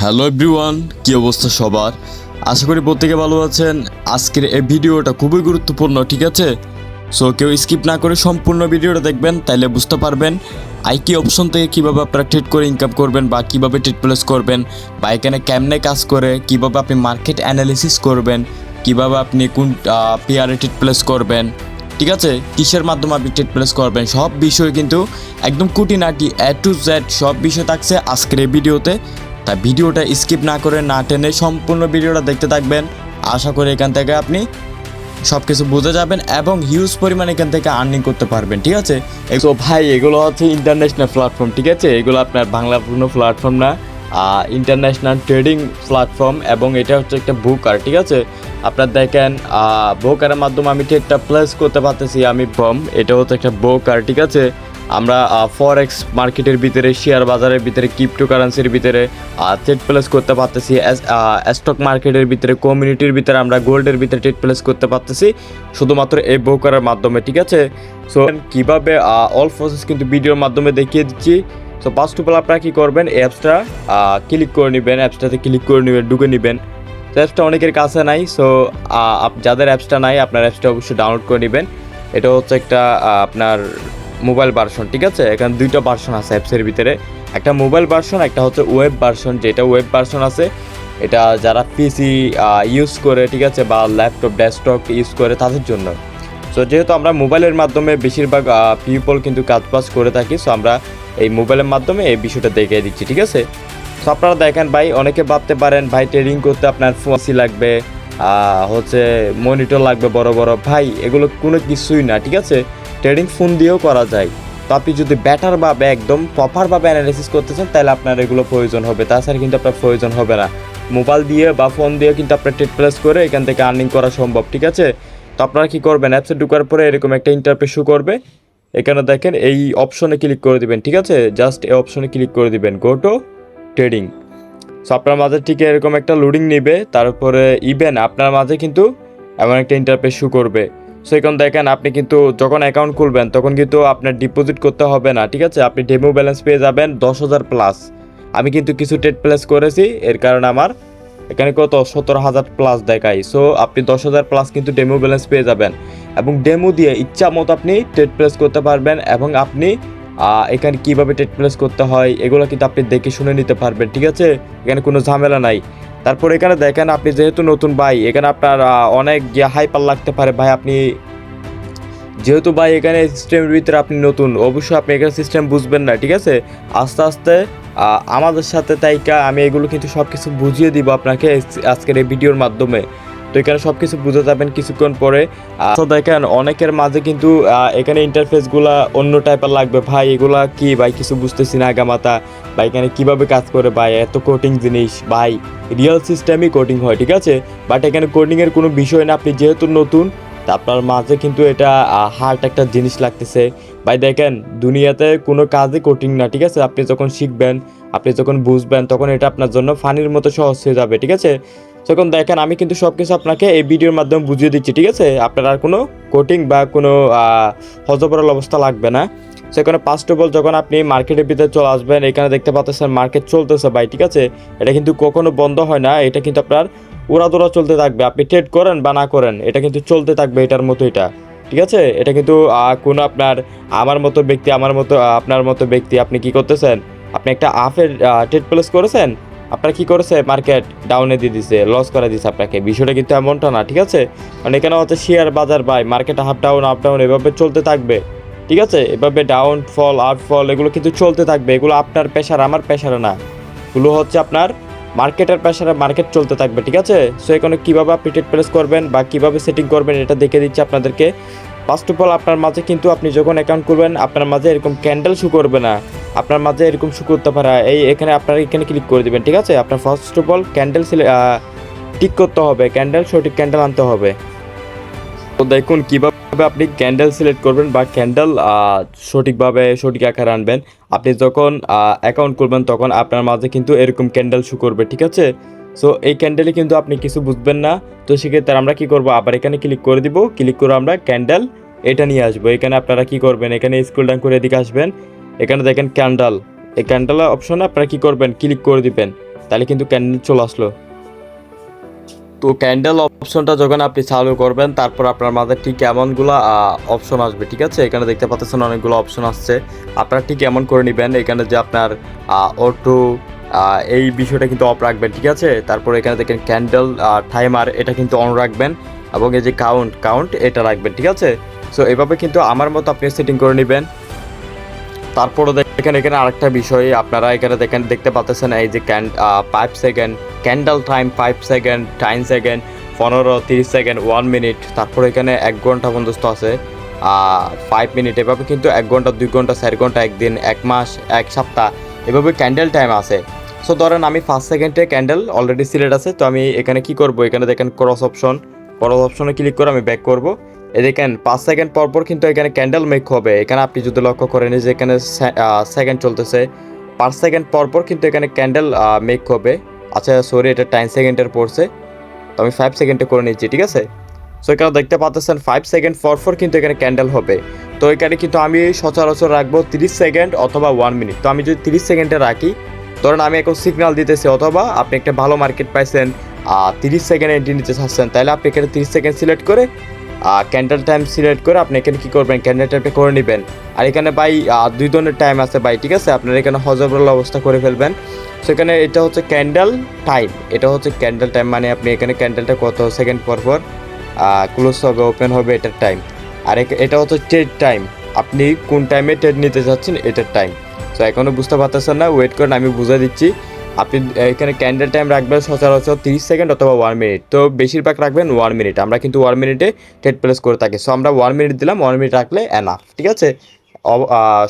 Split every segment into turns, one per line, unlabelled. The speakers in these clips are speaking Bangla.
হ্যালো এভরিওয়ান, কি অবস্থা সবার? আশা করি প্রত্যেকে ভালো আছেন। আজকের এই ভিডিওটা খুবই গুরুত্বপূর্ণ, ঠিক আছে? সো কেউ স্কিপ না করে সম্পূর্ণ ভিডিওটা দেখবেন, তাইলে বুঝতে পারবেন আইকি অপশন থেকে কীভাবে আপনারা ট্রেড করে ইনকাম করবেন বা কীভাবে ট্রেড প্লেস করবেন বা এখানে কেমনে কাজ করে, কীভাবে আপনি মার্কেট অ্যানালিসিস করবেন, কীভাবে আপনি কোন পেয়ারে ট্রেড প্লেস করবেন, ঠিক আছে, কিসের মাধ্যমে আপনি ট্রেড প্লেস করবেন, সব বিষয় কিন্তু একদম খুঁটিনাটি A to Z সব বিষয় থাকছে আজকের এই ভিডিওতে। তাই ভিডিওটা স্কিপ না করে না টেনে সম্পূর্ণ ভিডিওটা দেখতে থাকবেন। আশা করি এখান থেকে আপনি সব কিছু বুঝে যাবেন এবং হিউজ পরিমাণে এখান থেকে আর্নিং করতে পারবেন, ঠিক আছে? তো ভাই, এগুলো হচ্ছে ইন্টারন্যাশনাল প্ল্যাটফর্ম, ঠিক আছে? এগুলো আপনার বাংলা কোনো প্ল্যাটফর্ম না, ইন্টারন্যাশনাল ট্রেডিং প্ল্যাটফর্ম এবং এটা হচ্ছে একটা ব্রোকার, ঠিক আছে? আপনার দেখেন ব্রোকারের মাধ্যমে আমি ট্রেডটা প্লেস করতে পারতেছি। এটা হচ্ছে একটা ব্রোকার, ঠিক আছে? আমরা ফরেক্স মার্কেটের ভিতরে, শেয়ার বাজারের ভিতরে, ক্রিপ্টোকারেন্সির ভিতরে ট্রেড প্লেস করতে পারতেছি। স্টক মার্কেটের ভিতরে, কমিউনিটির ভিতরে, আমরা গোল্ডের ভিতরে ট্রেড প্লেস করতে পারতেছি শুধুমাত্র এই ব্রোকারের মাধ্যমে, ঠিক আছে? সো কীভাবে অল প্রসেস কিন্তু ভিডিওর মাধ্যমে দেখিয়ে দিচ্ছি। সো ফার্স্ট অফ অল আপনারা কী করবেন, অ্যাপসটা ক্লিক করে নেবেন, অ্যাপসটাতে ক্লিক করে নেবেন, ঢুকে নেবেন। তো অ্যাপসটা অনেকের কাছে নাই, সো যাদের অ্যাপসটা নাই আপনার অ্যাপসটা অবশ্যই ডাউনলোড করে নেবেন। এটা হচ্ছে একটা আপনার মোবাইল ভার্সন, ঠিক আছে? এখানে দুইটা ভার্সন আছে অ্যাপসের ভিতরে, একটা মোবাইল ভার্সন, একটা হচ্ছে ওয়েব ভার্সন। যেটা ওয়েব ভার্সন আছে এটা যারা পিসি ইউজ করে, ঠিক আছে, বা ল্যাপটপ ডেস্কটপ ইউজ করে তাদের জন্য। সো যেহেতু আমরা মোবাইলের মাধ্যমে বেশিরভাগ পিপল কিন্তু কাজবাজ করে থাকি, সো আমরা এই মোবাইলের মাধ্যমে এই বিষয়টা দেখিয়ে দিচ্ছি, ঠিক আছে? সো আপনারা দেখেন ভাই, অনেকে ভাবতে পারেন ভাই ট্রেডিং করতে আপনার ফোনসি লাগবে, হচ্ছে মনিটর লাগবে বড় বড়। ভাই এগুলো কোনো কিছুই না, ঠিক আছে? ট্রেডিং ফোন দিয়েও করা যায়। তো আপনি যদি বেটারভাবে একদম প্রপারভাবে অ্যানালাইসিস করতে চান তাহলে আপনার এগুলো প্রয়োজন হবে, তাছাড়া কিন্তু আপনার প্রয়োজন হবে না। মোবাইল দিয়ে বা ফোন দিয়ে কিন্তু আপনার ট্রেড প্লেস করে এখান থেকে আর্নিং করা সম্ভব, ঠিক আছে? তো আপনারা কী করবেন, অ্যাপসে ঢোকার পরে এরকম একটা ইন্টারফেস শো করবে। এখানে দেখেন এই অপশনে ক্লিক করে দিবেন, ঠিক আছে? জাস্ট এই অপশনে ক্লিক করে দিবেন, গো টু ট্রেডিং। সো আপনার মাঝে ঠিক এরকম একটা লোডিং নেবে, তারপরে ইভেন আপনার মাঝে কিন্তু এমন একটা ইন্টারফেস শো করবে। সো এখন দেখেন আপনি কিন্তু যখন অ্যাকাউন্ট খুলবেন তখন কিন্তু আপনার ডিপোজিট করতে হবে না, ঠিক আছে? আপনি ডেমো ব্যালেন্স পেয়ে যাবেন 10,000 প্লাস। আমি কিন্তু কিছু ট্রেড প্লেস করেছি, এর কারণে আমার এখানে কত 17,000 প্লাস দেখাই। সো আপনি 10,000 প্লাস কিন্তু ডেমো ব্যালেন্স পেয়ে যাবেন এবং ডেমো দিয়ে ইচ্ছা মতো আপনি ট্রেড প্লেস করতে পারবেন এবং আপনি এখানে কীভাবে ট্রেড প্লেস করতে হয় এগুলো কিন্তু আপনি দেখে শুনে নিতে পারবেন, ঠিক আছে? এখানে কোনো ঝামেলা নাই। তারপর এখানে দেখেন আপনি যেহেতু নতুন ভাই, এখানে আপনার অনেক হাইপার লাগতে পারে ভাই। আপনি যেহেতু ভাই এখানে সিস্টেমের ভিতরে আপনি নতুন, অবশ্যই আপনি এখানে সিস্টেম বুঝবেন না, ঠিক আছে? আস্তে আস্তে আমাদের সাথে তাইকা আমি এগুলো কিন্তু সব কিছু বুঝিয়ে দিব আপনাকে আজকের এই ভিডিওর মাধ্যমে। তো এখানে সব কিছু বুঝে যাবেন কিছুক্ষণ পরে। তো দেখেন অনেকের মাঝে কিন্তু এখানে ইন্টারফেসগুলো অন্য টাইপের লাগবে। ভাই এগুলা কি ভাই, কিছু বুঝতেছি না আগামাতা বা এখানে কীভাবে কাজ করে ভাই, এত কোডিং জিনিস ভাই, রিয়েল সিস্টেমই কোডিং হয়, ঠিক আছে? বাট এখানে কোডিংয়ের কোনো বিষয় না। আপনি যেহেতু নতুন, তা আপনার মাঝে কিন্তু এটা হার্ড একটা জিনিস লাগতেছে ভাই। দেখেন দুনিয়াতে কোনো কাজই কঠিন না, ঠিক আছে? আপনি যখন শিখবেন, আপনি যখন বুঝবেন, তখন এটা আপনার জন্য ফানির মতো সহজ হয়ে যাবে, ঠিক আছে? তখন দেখেন আমি কিন্তু সব কিছু আপনাকে এই ভিডিওর মাধ্যমে বুঝিয়ে দিচ্ছি, ঠিক আছে? আপনার আর কোনো কোটিং বা কোনো হজবরল অবস্থা লাগবে না। সেখানে ফার্স্ট অফ অল যখন আপনি মার্কেটের ভিতরে চলে আসবেন, এখানে দেখতে পাচ্ছেন মার্কেট চলতেছে ভাই, ঠিক আছে? এটা কিন্তু কখনো বন্ধ হয় না, এটা কিন্তু আপনার উড়াদোড়া চলতে থাকবে। আপনি ট্রেড করেন বা না করেন এটা কিন্তু চলতে থাকবে এটার মতো, এটা ঠিক আছে? এটা কিন্তু কোনো আপনার আমার মতো ব্যক্তি, আমার মতো আপনার মতো ব্যক্তি, আপনি কি করতেছেন, আপনি একটা আপের ট্রেড প্লেস করেছেন, আপনার কি করেছে মার্কেট ডাউনে দিয়ে দিছে, লস করে দিচ্ছে আপনাকে। বিষয়টা কিন্তু এমনটা না, ঠিক আছে? কারণ এখানে হচ্ছে শেয়ার বাজার ভাই, মার্কেট আপ ডাউন এভাবে চলতে থাকবে, ঠিক আছে? এভাবে ডাউন ফল আপ ফল এগুলো কিন্তু চলতে থাকবে। এগুলো আপনার প্রেশার, আমার প্রেশারে না, এগুলো হচ্ছে আপনার মার্কেটের প্রেশারে মার্কেট চলতে থাকবে, ঠিক আছে? সো এখানে কীভাবে আপনি ট্রেড প্লেস করবেন বা কীভাবে সেটিং করবেন এটা দেখে দিচ্ছি আপনাদেরকে। ফার্স্ট অফ অল আপনার মাঝে কিন্তু আপনি যখন অ্যাকাউন্ট করবেন আপনার মাঝে এরকম ক্যান্ডেল শো করবে না, আপনার মাঝে এরকম শো করতে পারে এখানে আপনারা এখানে ক্লিক করে দেবেন, ঠিক আছে? আপনার ফার্স্ট অফ অল ক্যান্ডেল ঠিক করতে হবে, ক্যান্ডেল সঠিক ক্যান্ডেল আনতে হবে। তো দেখুন কীভাবে আপনি ক্যান্ডেল সিলেক্ট করবেন বা ক্যান্ডেল সঠিকভাবে সঠিক আকারে আনবেন। আপনি যখন অ্যাকাউন্ট করবেন তখন আপনার মাঝে কিন্তু এরকম ক্যান্ডেল শো করবে, ঠিক আছে? সো এই ক্যান্ডেলে কিন্তু আপনি কিছু বুঝবেন না, তো সেক্ষেত্রে আমরা কী করবো, আবার এখানে ক্লিক করে দিব, ক্লিক করে আমরা ক্যান্ডেল এটা নিয়ে আসবো। এখানে আপনারা কী করবেন, এখানে স্ক্রল ডাউন করে এদিকে আসবেন, এখানে দেখেন ক্যান্ডেল, এই ক্যান্ডেল অপশনে আপনারা কী করবেন, ক্লিক করে দিবেন। তাহলে কিন্তু ক্যান্ডেল চলে আসলো। তো ক্যান্ডেল অপশনটা যখন আপনি চালু করবেন তারপর আপনার মাঝে ঠিক এমনগুলো অপশন আসবে, ঠিক আছে। এখানে দেখতে পাচ্ছেন অনেকগুলো অপশন আসছে, আপনারা ঠিক এমন করে নেবেন। এখানে যে আপনার অটো এই বিষয়টা কিন্তু অফ রাখবেন, ঠিক আছে। তারপর এখানে দেখেন ক্যান্ডেল টাইমার, এটা কিন্তু অন রাখবেন, এবং এই যে কাউন্ট এটা রাখবেন, ঠিক আছে। সো এভাবে কিন্তু আমার মতো আপনি সেটিং করে নেবেন। তারপরে দেখেন এখানে আরেকটা বিষয় আপনারা এখানে দেখতে পাচ্ছেন, এই যে 5 second candle time, 5 second, 10 second, 15, 30 second, 1 minute, তারপর এখানে 1 ঘন্টা পর্যন্ত আছে 5 মিনিট। এভাবে কিন্তু 1 ঘন্টা, 2 ঘন্টা, 4 ঘন্টা, 1 দিন, 1 মাস, 1 সপ্তাহ, এভাবে ক্যান্ডেল টাইম আছে। সো ধরেন আমি 5 সেকেন্ডে ক্যান্ডেল অলরেডি সিলেক্ট আছে, তো আমি এখানে কি করব, এখানে দেখেন ক্রস অপশনে ক্লিক করে আমি ব্যাক করব। এই দেখেন 5 সেকেন্ড পর পর কিন্তু এখানে ক্যান্ডেল মেক হবে। এখানে আপনি যদি লক্ষ্য করেন যে এখানে সেকেন্ড চলতেছে, 5 সেকেন্ড পর পর কিন্তু এখানে ক্যান্ডেল মেক হবে। আচ্ছা সরি, এটা 10 সেকেন্ডের পড়ছে, তো আমি 5 সেকেন্ডে করে নিচ্ছি, ঠিক আছে। সো এখানে দেখতে পাচ্ছেন 5 সেকেন্ড পর পর কিন্তু এখানে ক্যান্ডেল হবে। তো এখানে কিন্তু আমি সচরাচর রাখবো 30 সেকেন্ড অথবা 1 মিনিট। তো আমি যদি 30 সেকেন্ডে রাখি, ধরেন আমি এখন সিগন্যাল দিতেছি, অথবা আপনি একটা ভালো মার্কেট পাইছেন 30 সেকেন্ড এন্ট্রি নিতে চাচ্ছেন, তাহলে আপনি এখানে 30 সেকেন্ড সিলেক্ট করে ক্যান্ডেল টাইম সিলেক্ট করে আপনি এখানে কী করবেন, ক্যান্ডেল টাইমটা করে নেবেন। আর এখানে ভাই 2 ধরনের টাইম আছে ভাই, ঠিক আছে। আপনারা এখানে হজবরল অবস্থা করে ফেলবেন। সেখানে এটা হচ্ছে ক্যান্ডেল টাইম, এটা হচ্ছে ক্যান্ডেল টাইম, মানে আপনি এখানে ক্যান্ডেলটা কত সেকেন্ড পর পর ক্লোজ হবে, ওপেন হবে, এটার টাইম। আর এটা হচ্ছে ট্রেড টাইম, আপনি কোন টাইমে ট্রেড নিতে চাচ্ছেন এটার টাইম। সো এখনও বুঝতে পারতেছেন না, ওয়েট করেন, আমি বুঝে দিচ্ছি। আপনি এখানে ক্যান্ডেল টাইম রাখবেন সচরাচর 30 সেকেন্ড অথবা 1 মিনিট, তো বেশিরভাগ রাখবেন 1 মিনিট। আমরা কিন্তু 1 মিনিটে ট্রেড প্লেস করে থাকি, সো আমরা 1 মিনিট দিলাম, 1 মিনিট রাখলে এনাফ, ঠিক আছে।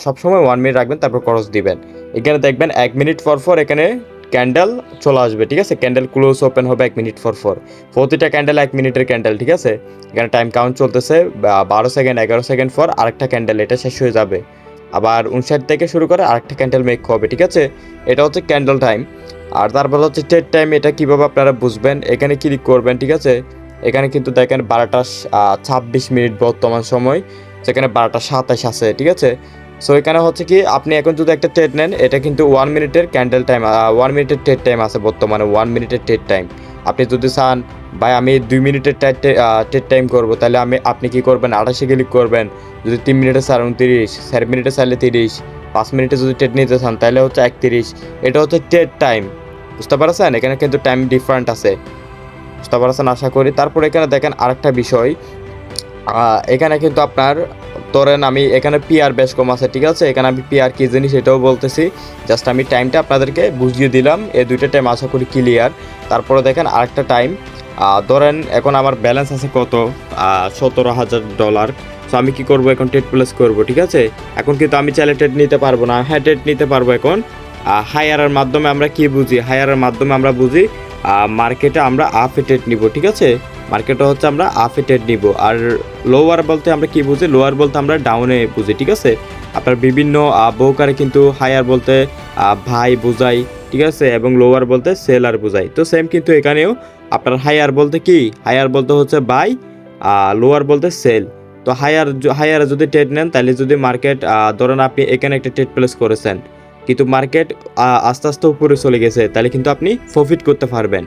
সবসময় 1 মিনিট রাখবেন, তারপর ক্রস দিবেন। এখানে দেখবেন 1 মিনিট পর পর এখানে ক্যান্ডেল চলে আসবে, ঠিক আছে। ক্যান্ডেল ক্লোজ ওপেন হবে 1 মিনিট পর পর, প্রতিটা ক্যান্ডেল 1 মিনিটের ক্যান্ডেল, ঠিক আছে। এখানে টাইম কাউন্ট চলতেছে 12 সেকেন্ড, 11 সেকেন্ড পর আরেকটা ক্যান্ডেল, এটা শেষ হয়ে যাবে। আবার 59 থেকে শুরু করে আরেকটা ক্যান্ডেল মেক হবে, ঠিক আছে। এটা হচ্ছে ক্যান্ডেল টাইম। আর তারপর হচ্ছে ট্রেড টাইম, এটা কীভাবে আপনারা বুঝবেন, এখানে ক্লিক করবেন, ঠিক আছে। এখানে কিন্তু দেখেন 12টা 26 মিনিট বর্তমান সময়, সেখানে 12টা 27 আছে, ঠিক আছে। সো এখানে হচ্ছে কি, আপনি এখন যদি একটা ট্রেড নেন, এটা কিন্তু 1 মিনিটের ক্যান্ডেল টাইম, 1 মিনিটের ট্রেড টাইম আছে বর্তমানে, 1 মিনিটের ট্রেড টাইম। আপনি যদি চান ভাই আমি 2 মিনিটের ট্রেড টাইম করবো, তাহলে আপনি কি করবেন, 28 ক্লিক করবেন। যদি 3 মিনিটে চান 29, 4 মিনিটে চাইলে 30, 5 মিনিটে যদি ট্রেড নিতে চান তাহলে হচ্ছে 31। এটা হচ্ছে ট্রেড টাইম, বুঝতে পারছেন। এখানে কিন্তু টাইম ডিফারেন্ট আছে, বুঝতে পারছেন আশা করি। তারপর এখানে দেখেন আরেকটা বিষয়, এখানে কিন্তু আপনার ধরেন আমি এখানে পিআর বেশ কম আছে, ঠিক আছে। এখানে আমি পিআর কী জিনিস সেটাও বলতেছি, জাস্ট আমি টাইমটা আপনাদেরকে বুঝিয়ে দিলাম। এই দুইটা টাইম আশা করি ক্লিয়ার। তারপরে দেখেন আরেকটা টাইম, ধরেন এখন আমার ব্যালেন্স আছে কত, $17,000। সো আমি কি করব, এখন ট্রেড প্লেস করব, ঠিক আছে। এখন কিন্তু আমি চাইলে ট্রেড নিতে পারবো না, হ্যাঁ ট্রেড নিতে পারবো। এখন হায়ারের মাধ্যমে আমরা কি বুঝি, হায়ারের মাধ্যমে আমরা বুঝি মার্কেটে আমরা আপে ট্রেড নিব, ঠিক আছে। মার্কেটে হচ্ছে আমরা আপে ট্রেড নিব। আর লোয়ার বলতে আমরা কি বুঝি, লোয়ার বলতে আমরা ডাউনে বুঝি, ঠিক আছে। আপনার বিভিন্ন ব্রোকারে কিন্তু হায়ার বলতে ভাই বোঝাই, ঠিক আছে, এবং লোয়ার বলতে সেলার বোঝাই। তো সেম কিন্তু এখানেও আপনার হায়ার বলতে কি, হায়ার বলতে হচ্ছে বাই, লোয়ার বলতে সেল। তো হায়ারে যদি ট্রেড নেন, তাহলে যদি মার্কেট ধরেন আপনি এখানে একটা ট্রেড প্লেস করেছেন, কিন্তু মার্কেট আস্তে আস্তে উপরে চলে গেছে, তাহলে কিন্তু আপনি প্রফিট করতে পারবেন।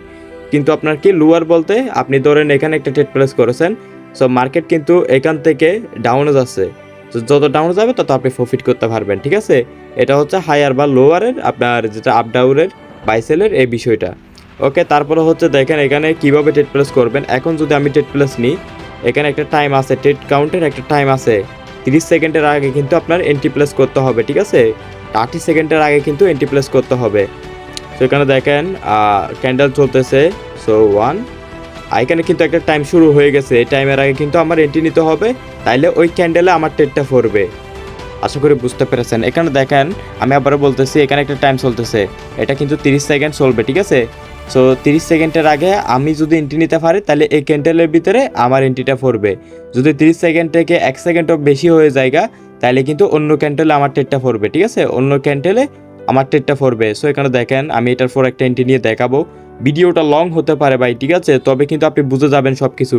কিন্তু আপনার কি লোয়ার বলতে, আপনি ধরেন এখানে একটা ট্রেড প্লেস করেছেন, সো মার্কেট কিন্তু এখান থেকে ডাউনে যাচ্ছে, তো যত ডাউনে যাবে তত আপনি প্রফিট করতে পারবেন, ঠিক আছে। এটা হচ্ছে হায়ার বা লোয়ারের আপনার যেটা আপ ডাউনের বাইসেলের এই বিষয়টা। ওকে, তারপরে হচ্ছে দেখেন এখানে কিভাবে ট্রেড প্লেস করবেন। এখন যদি আমি ট্রেড প্লেস নিই, এখানে একটা টাইম আছে, ট্রেড কাউন্টের একটা টাইম আছে, 30 সেকেন্ডের আগে কিন্তু আপনার এন্ট্রি প্লেস করতে হবে, ঠিক আছে। 30 সেকেন্ডের আগে কিন্তু এন্ট্রি প্লেস করতে হবে। তো এখানে দেখেন ক্যান্ডেল চলতেছে, সো 1, এখানে কিন্তু একটা টাইম শুরু হয়ে গেছে, এই টাইমের আগে কিন্তু আমার এন্ট্রি নিতে হবে, তাইলে ওই ক্যান্ডেলে আমার ট্রেডটা পড়বে। আশা করি বুঝতে পেরেছেন। এখানে দেখেন আমি আবারও বলতেছি, এখানে একটা টাইম চলতেছে, এটা কিন্তু 30 সেকেন্ড চলবে, ঠিক আছে। সো 30 সেকেন্ডের আগে আমি যদি এন্ট্রি নিতে পারি, তাহলে এই ক্যান্ডেলের ভিতরে আমার এন্ট্রিটা পড়বে। যদি 30 সেকেন্ড থেকে 1 সেকেন্ডও বেশি হয়ে যায়, তাহলে কিন্তু অন্য ক্যান্ডেলে আমার ট্রেডটা পড়বে, ঠিক আছে, অন্য ক্যান্ডেলে আমার ট্রেডটা পড়বে। সো এখানে দেখেন আমি এটার পর একটা এন্ট্রি নিয়ে দেখাবো। ভিডিওটা লং হতে পারে ভাই, ঠিক আছে, তবে কিন্তু আপনি বুঝে যাবেন সব কিছু।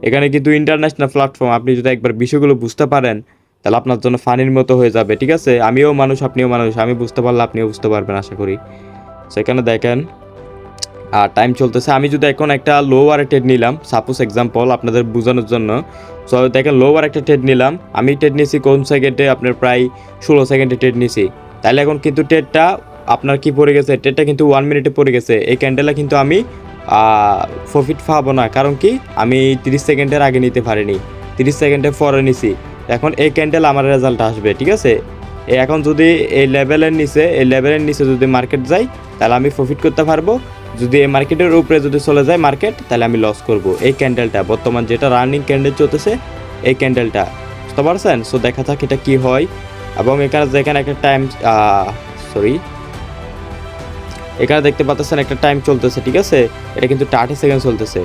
এখানে কিন্তু ইন্টারন্যাশনাল প্ল্যাটফর্ম, আপনি যদি একবার বিষয়গুলো বুঝতে পারেন তাহলে আপনার জন্য ফানির মতো হয়ে যাবে, ঠিক আছে। আমিও মানুষ, আপনিও মানুষ, আমি বুঝতে পারলে আপনিও বুঝতে পারবেন আশা করি। সেখানে দেখেন টাইম চলতেছে। আমি যদি এখন একটা লোয়ার ট্রেড নিলাম, সাপোজ এক্সাম্পল আপনাদের বোঝানোর জন্য। সো দেখেন লোয়ার একটা ট্রেড নিলাম, আমি ট্রেড নিয়েছি কোন সেকেন্ডে, আপনার প্রায় 16 সেকেন্ডে ট্রেড নিয়েছি। তাহলে এখন কিন্তু ট্রেডটা আপনার কি পড়ে গেছে, ট্রেডটা কিন্তু 1 মিনিটে পড়ে গেছে। এই ক্যান্ডেলে কিন্তু আমি প্রফিট পাবো না, কারণ কি আমি 30 সেকেন্ডের আগে নিতে পারিনি, 30 সেকেন্ডের পরে নিছি। এখন এই ক্যান্ডেল আমার রেজাল্ট আসবে, ঠিক আছে। এখন যদি এই লেভেলের নিচে যদি মার্কেট যায় তাহলে আমি প্রফিট করতে পারবো, যদি এই মার্কেটের উপরে যদি চলে যায় মার্কেট তাহলে আমি লস করব। এই ক্যান্ডেলটা বর্তমান যেটা রানিং ক্যান্ডেল চলতেছে, এই ক্যান্ডেলটা বুঝতে পারছেন। সো দেখা যাক এটা কি হয়। এবং এখানে একটা টাইম এখানে দেখতে পাচ্ছেন একটা টাইম চলতেছে, ঠিক আছে। এটা কিন্তু 30 সেকেন্ড চলতেছে।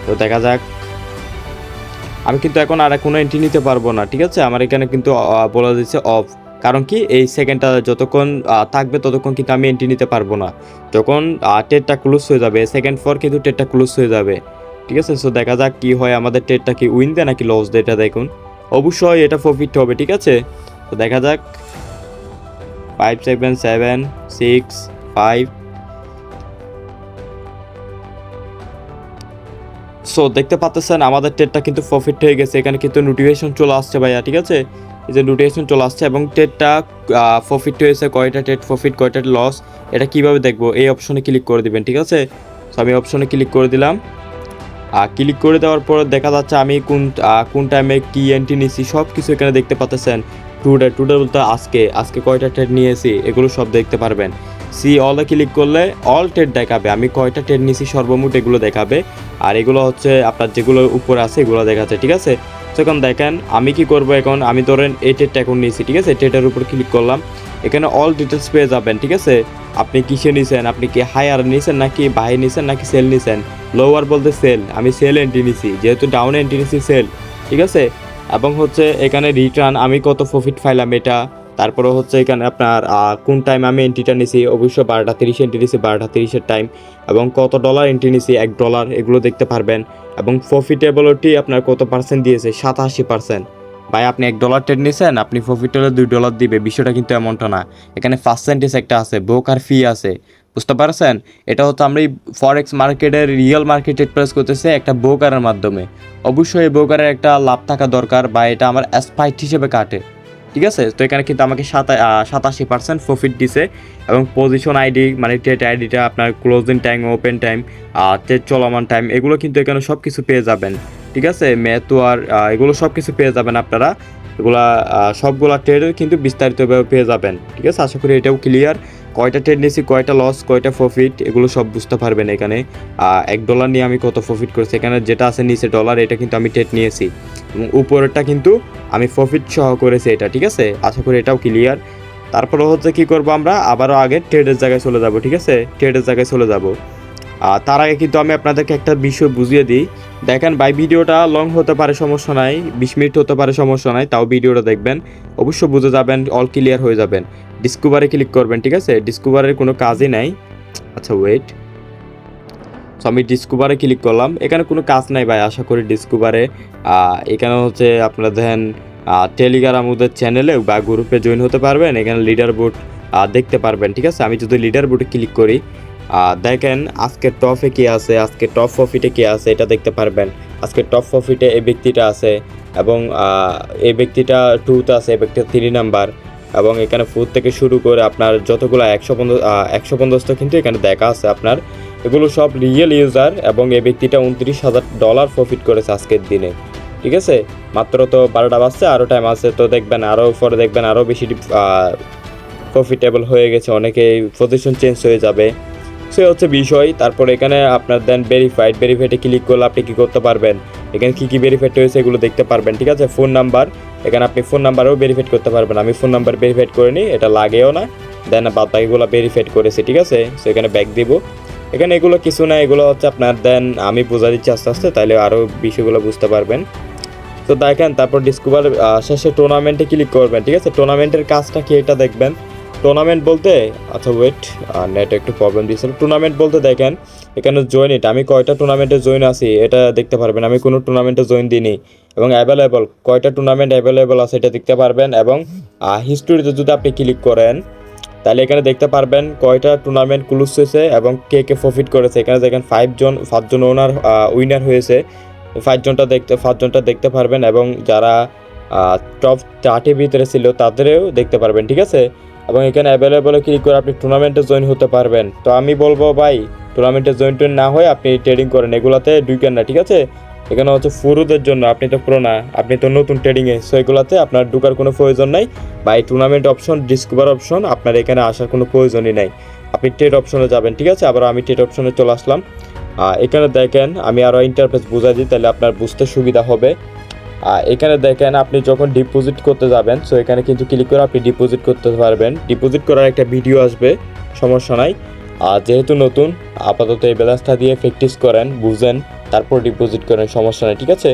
তো দেখা যাক, আমি কিন্তু এখন আর কোনো এন্ট্রি নিতে পারবো না, ঠিক আছে। আমার এখানে কিন্তু বলা দিচ্ছে অফ, কারণ কি এই সেকেন্ডটা যতক্ষণ থাকবে ততক্ষণ কিন্তু আমি এন্ট্রি নিতে পারবো না। যখন ট্রেডটা ক্লোজ হয়ে যাবে, সেকেন্ড পর কিন্তু ট্রেডটা ক্লোজ হয়ে যাবে, ঠিক আছে। সো দেখা যাক কি হয়, আমাদের ট্রেডটা কি উইন দেয় নাকি লস দেয়, এটা দেখুন। অবশ্যই এটা প্রফিট হবে, ঠিক আছে। তো দেখা যাক 5 7 7 6 5। সো দেখতে পাচ্ছেন আমাদের ট্রেডটা কিন্তু প্রফিট হয়ে গেছে। এখানে কিন্তু নোটিফিকেশন চলে আসছে ভাইয়া, ঠিক আছে। এই যে নোটিফিকেশন চলে আসছে এবং ট্রেডটা প্রফিট হয়েছে, কয়টা ট্রেড প্রফিট কয়টা লস, এটা কিভাবে দেখবো, এই অপশনে ক্লিক করে দিবেন, ঠিক আছে। সো আমি অপশনে ক্লিক করে দিলাম। ক্লিক করে দেওয়ার পর দেখা যাচ্ছে আমি কোন টাইমে কি এন্ট্রি নিয়েছি সব কিছু এখানে দেখতে পাচ্ছেন। টুডে বলতে আজকে কয়টা ট্রেড নিয়েছি এগুলো সব দেখতে পারবেন। সি অলে ক্লিক করলে অল ট্রেড দেখাবে, আমি কয়টা ট্রেড নিয়েছি সর্বমোট এগুলো দেখাবে। আর এগুলো হচ্ছে আপনার যেগুলো উপরে আছে এগুলো দেখাচ্ছে, ঠিক আছে। তো এখন দেখেন আমি কি করব, এখন আমি ধরেন এই ট্রেডটা এখন নিয়েছি, ঠিক আছে। ট্রেডের উপর ক্লিক করলাম, এখানে অল ডিটেলস পেয়ে যাবেন, ঠিক আছে। আপনি কিসে নিছেন, আপনি কি হায়ার নিছেন নাকি বাই নিছেন নাকি সেল নিছেন। লোয়ার বলতে সেল, আমি সেল এন্ট্রি নিছি, যেহেতু ডাউন এন্ট্রি নিছি সেল, ঠিক আছে। এবং হচ্ছে এখানে রিটার্ন আমি কত প্রফিট পাইলাম এটা। তারপরে হচ্ছে এখানে আপনার কোন টাইম আমি এন্ট্রিটা নিছি, অবশ্যই 12:30 এন্ট্রি নিছি, 12:30 টাইম। এবং কত ডলার এন্ট্রি নিছি, $1, এগুলো দেখতে পারবেন। এবং প্রফিটেবিলিটি আপনার কত পার্সেন্ট দিয়েছে, 87%। ভাই আপনি $1 ট্রেড নিয়েছেন, আপনি প্রফিট হলে $2 দিবে, বিষয়টা কিন্তু এমনটা না। এখানে পার্সেন্টেজ একটা আছে, ব্রোকার ফি আছে, বুঝতে পারছেন। এটা হচ্ছে আমরা এই ফরেক্স মার্কেটের রিয়েল মার্কেট ট্রেড প্রেস করতেছে একটা ব্রোকারের মাধ্যমে। অবশ্যই এই ব্রোকারের একটা লাভ থাকা দরকার, বা এটা আমার অ্যাসপাইট হিসেবে কাটে, ঠিক আছে। তো এখানে কিন্তু আমাকে 87% প্রফিট দিছে। এবং পজিশন আইডি মানে ট্রেড আইডিটা, আপনার closing time, open time, trade চলমান টাইম, এগুলো কিন্তু এখানে সব কিছু পেয়ে যাবেন, ঠিক আছে। মেতুয়ার এগুলো সব কিছু পেয়ে যাবেন আপনারা, এগুলা সবগুলা ট্রেড কিন্তু বিস্তারিতভাবে পেয়ে যাবেন, ঠিক আছে। আশা করি এটাও ক্লিয়ার। কয়টা ট্রেড নিয়েছি, কয়টা লস, কয়টা প্রফিট, এগুলো সব বুঝতে পারবেন এখানে। $1 নিয়ে আমি কত প্রফিট করেছি, এখানে যেটা আছে নিচে ডলার, এটা কিন্তু আমি ট্রেড নিয়েছি। এবং উপরেরটা কিন্তু আমি প্রফিট সহ করেছি এটা, ঠিক আছে। আশা করি এটাও ক্লিয়ার। তারপরে হচ্ছে কি করব, আমরা আবারও আগে ট্রেডের জায়গায় চলে যাব, ঠিক আছে। ট্রেডের জায়গায় চলে যাব। তার আগে কিন্তু আমি আপনাদেরকে একটা বিষয় বুঝিয়ে দিই। দেখেন ভাই, ভিডিওটা লং হতে পারে, সমস্যা নাই, 20 মিনিট হতে পারে, সমস্যা নাই, তাও ভিডিওটা দেখবেন, অবশ্য বুঝে যাবেন, অল ক্লিয়ার হয়ে যাবেন। ডিসকভারে ক্লিক করবেন, ঠিক আছে। ডিসকভারের কোনো কাজই নাই। আচ্ছা ওয়েট, সো আমি ডিসকভারে ক্লিক করলাম, এখানে কোনো কাজ নাই ভাই। আশা করি ডিসকভারে এখানে হচ্ছে আপনারা দেখেন টেলিগ্রাম আমাদের চ্যানেলে বা গ্রুপে জয়েন হতে পারবেন, এখানে লিডার বোর্ড দেখতে পারবেন, ঠিক আছে। আমি যদি লিডার বোর্ডে ক্লিক করি, দেখেন আজকের টপে কে আছে, আজকে টপ প্রফিটে কে আছে এটা দেখতে পারবেন। আজকে টপ প্রফিটে এই ব্যক্তিটা আছে, এবং এই ব্যক্তিটা 2তে আছে, এই ব্যক্তিটা 3 নাম্বার। এবং এখানে 4 থেকে শুরু করে আপনার যতগুলো 150 কিন্তু এখানে দেখা আছে আপনার, এগুলো সব রিয়েল ইউজার। এবং এই ব্যক্তিটা $29,000 প্রফিট করেছে আজকের দিনে, ঠিক আছে। মাত্র তো 12টা বাজছে, আরও টাইম আছে, তো দেখবেন আরও পরে দেখবেন আরও বেশি প্রফিটেবল হয়ে গেছে, অনেকে পজিশন চেঞ্জ হয়ে যাবে, সে হচ্ছে বিষয়। তারপর এখানে আপনার দেন ভেরিফাইডে ক্লিক করলে আপনি কী করতে পারবেন, এখানে কী কী ভেরিফাইড হয়েছে এগুলো দেখতে পারবেন, ঠিক আছে। ফোন নাম্বার, এখানে আপনি ফোন নাম্বারও ভেরিফাইড করতে পারবেন। আমি ফোন নাম্বার ভেরিফাইড করে নিই, এটা লাগেও না। দেন বাদ বাকিগুলো ভেরিফাইড করেছি, ঠিক আছে। সো এখানে ব্যাক দিব। এখানে এগুলো কিছু না, এগুলো হচ্ছে আপনার দেন আমি বোঝা দিচ্ছি আস্তে আস্তে, তাহলে আরও বিষয়গুলো বুঝতে পারবেন। তো দেখেন তারপর ডিসকভার শেষে টুর্নামেন্টে ক্লিক করবেন, ঠিক আছে। টুর্নামেন্টের কাজটা কি এটা দেখবেন। টুর্নামেন্ট বলতে, আচ্ছা ওয়েট, নেট একটু প্রবলেম দিয়েছিল। টুর্নামেন্ট বলতে দেখেন এখানে জয়েন ইট, আমি কয়টা টুর্নামেন্টে জয়েন আছি এটা দেখতে পারবেন। আমি কোনো টুর্নামেন্টে জয়েন দিইনি। এবং অ্যাভেলেবল কয়টা টুর্নামেন্ট অ্যাভেলেবল আছে এটা দেখতে পারবেন। এবং হিস্টোরিতে যদি আপনি ক্লিক করেন তাহলে এখানে দেখতে পারবেন কয়টা টুর্নামেন্ট ক্লোজ হয়েছে এবং কে কে প্রফিট করেছে। এখানে দেখেন 5জন উইনার হয়েছে। 5জনটা দেখতে পারবেন এবং যারা টপ 30 ভিতরে ছিল তাদেরও দেখতে পারবেন, ঠিক আছে। এবং এখানে অ্যাভেলেবলে ক্লিক করে আপনি টুর্নামেন্টে জয়েন হতে পারবেন। তো আমি বলবো ভাই, টুর্নামেন্টে জয়েন না হয়ে আপনি ট্রেডিং করেন, এগুলাতে ঢুকেন না, ঠিক আছে। এখানে হচ্ছে পুরোদের জন্য, আপনি তো পুরো না, আপনি তো নতুন ট্রেডিংয়ে, সো এগুলাতে আপনার ঢুকার কোনো প্রয়োজন নাই। বা এই টুর্নামেন্ট অপশন, ডিসকভার অপশন, আপনার এখানে আসার কোনো প্রয়োজনই নাই। আপনি ট্রেড অপশনে যাবেন, ঠিক আছে। আবার আমি ট্রেড অপশনে চলে আসলাম। এখানে দেখেন আমি আরও ইন্টারফেস বুঝাই দিই, তাহলে আপনার বুঝতে সুবিধা হবে। এখানে দেখেন আপনি যখন ডিপোজিট করতে যাবেন, সো এখানে কিন্তু ক্লিক করে আপনি ডিপোজিট করতে পারবেন। ডিপোজিট করার একটা ভিডিও আসবে, সমস্যা নাই। আর যেহেতু নতুন, আপাতত এই ব্যালেন্সটা দিয়ে প্র্যাকটিস করেন, বুঝেন, তারপর ডিপোজিট করেন, সমস্যা নেই, ঠিক আছে।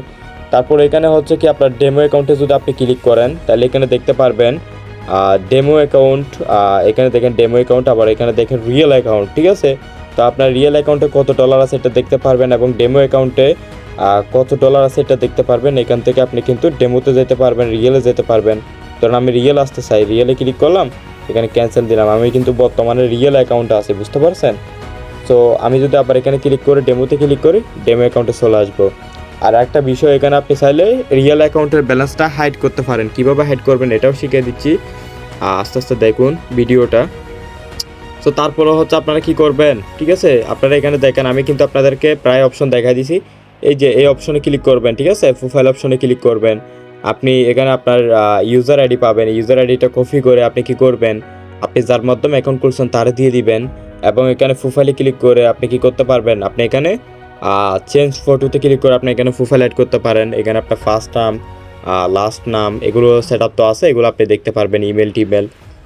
তারপর এখানে হচ্ছে কি আপনার ডেমো অ্যাকাউন্টে যদি আপনি ক্লিক করেন, তাহলে এখানে দেখতে পারবেন ডেমো অ্যাকাউন্ট। এখানে দেখেন ডেমো অ্যাকাউন্ট, আবার এখানে দেখেন রিয়েল অ্যাকাউন্ট, ঠিক আছে। তো আপনার রিয়েল অ্যাকাউন্টে কত ডলার আছে এটা দেখতে পারবেন এবং ডেমো অ্যাকাউন্টে কত ডলার আছে এটা দেখতে পারবেন। এখান থেকে আপনি কিন্তু ডেমোতে যেতে পারবেন, রিয়েলে যেতে পারবেন। কারণ আমি রিয়েল আসতে চাই, রিয়েলে ক্লিক করলাম, এখানে ক্যান্সেল দিলাম। আমি কিন্তু বর্তমানে রিয়েল অ্যাকাউন্টে আছি, বুঝতে পারছেন। সো আমি যদি আবার এখানে ক্লিক করে ডেমোতে ক্লিক করি, ডেমো অ্যাকাউন্টে চলে আসবো। আর একটা বিষয়, এখানে আপনি চাইলে রিয়েল অ্যাকাউন্টের ব্যালেন্সটা হাইড করতে পারেন। কীভাবে হাইড করবেন এটাও শিখিয়ে দিচ্ছি, আস্তে আস্তে দেখুন ভিডিওটা। সো তারপরে হচ্ছে আপনারা কি করবেন, ঠিক আছে। আপনারা এখানে দেখেন আমি কিন্তু আপনাদেরকে প্রায় অপশন দেখাই দিছি। এই যে এই অপশনে ক্লিক করবেন, ঠিক আছে। প্রোফাইল অপশনে ক্লিক করবেন। আপনি এখানে আপনার ইউজার আইডি পাবেন। ইউজার আইডিটা কপি করে আপনি কি করবেন, আপনি যার মাধ্যমে অ্যাকাউন্ট খুলছেন তারে দিয়ে দিবেন। এবং এখানে প্রোফাইলে ক্লিক করে আপনি কি করতে পারবেন, আপনি এখানে চেঞ্জ ফটোতে ক্লিক করে আপনি এখানে প্রোফাইল অ্যাড করতে পারেন। এখানে আপনার ফার্স্ট নাম, লাস্ট নাম, এগুলো সেট আপ তো আছে, এগুলো আপনি দেখতে পারবেন, ইমেল টিমেল।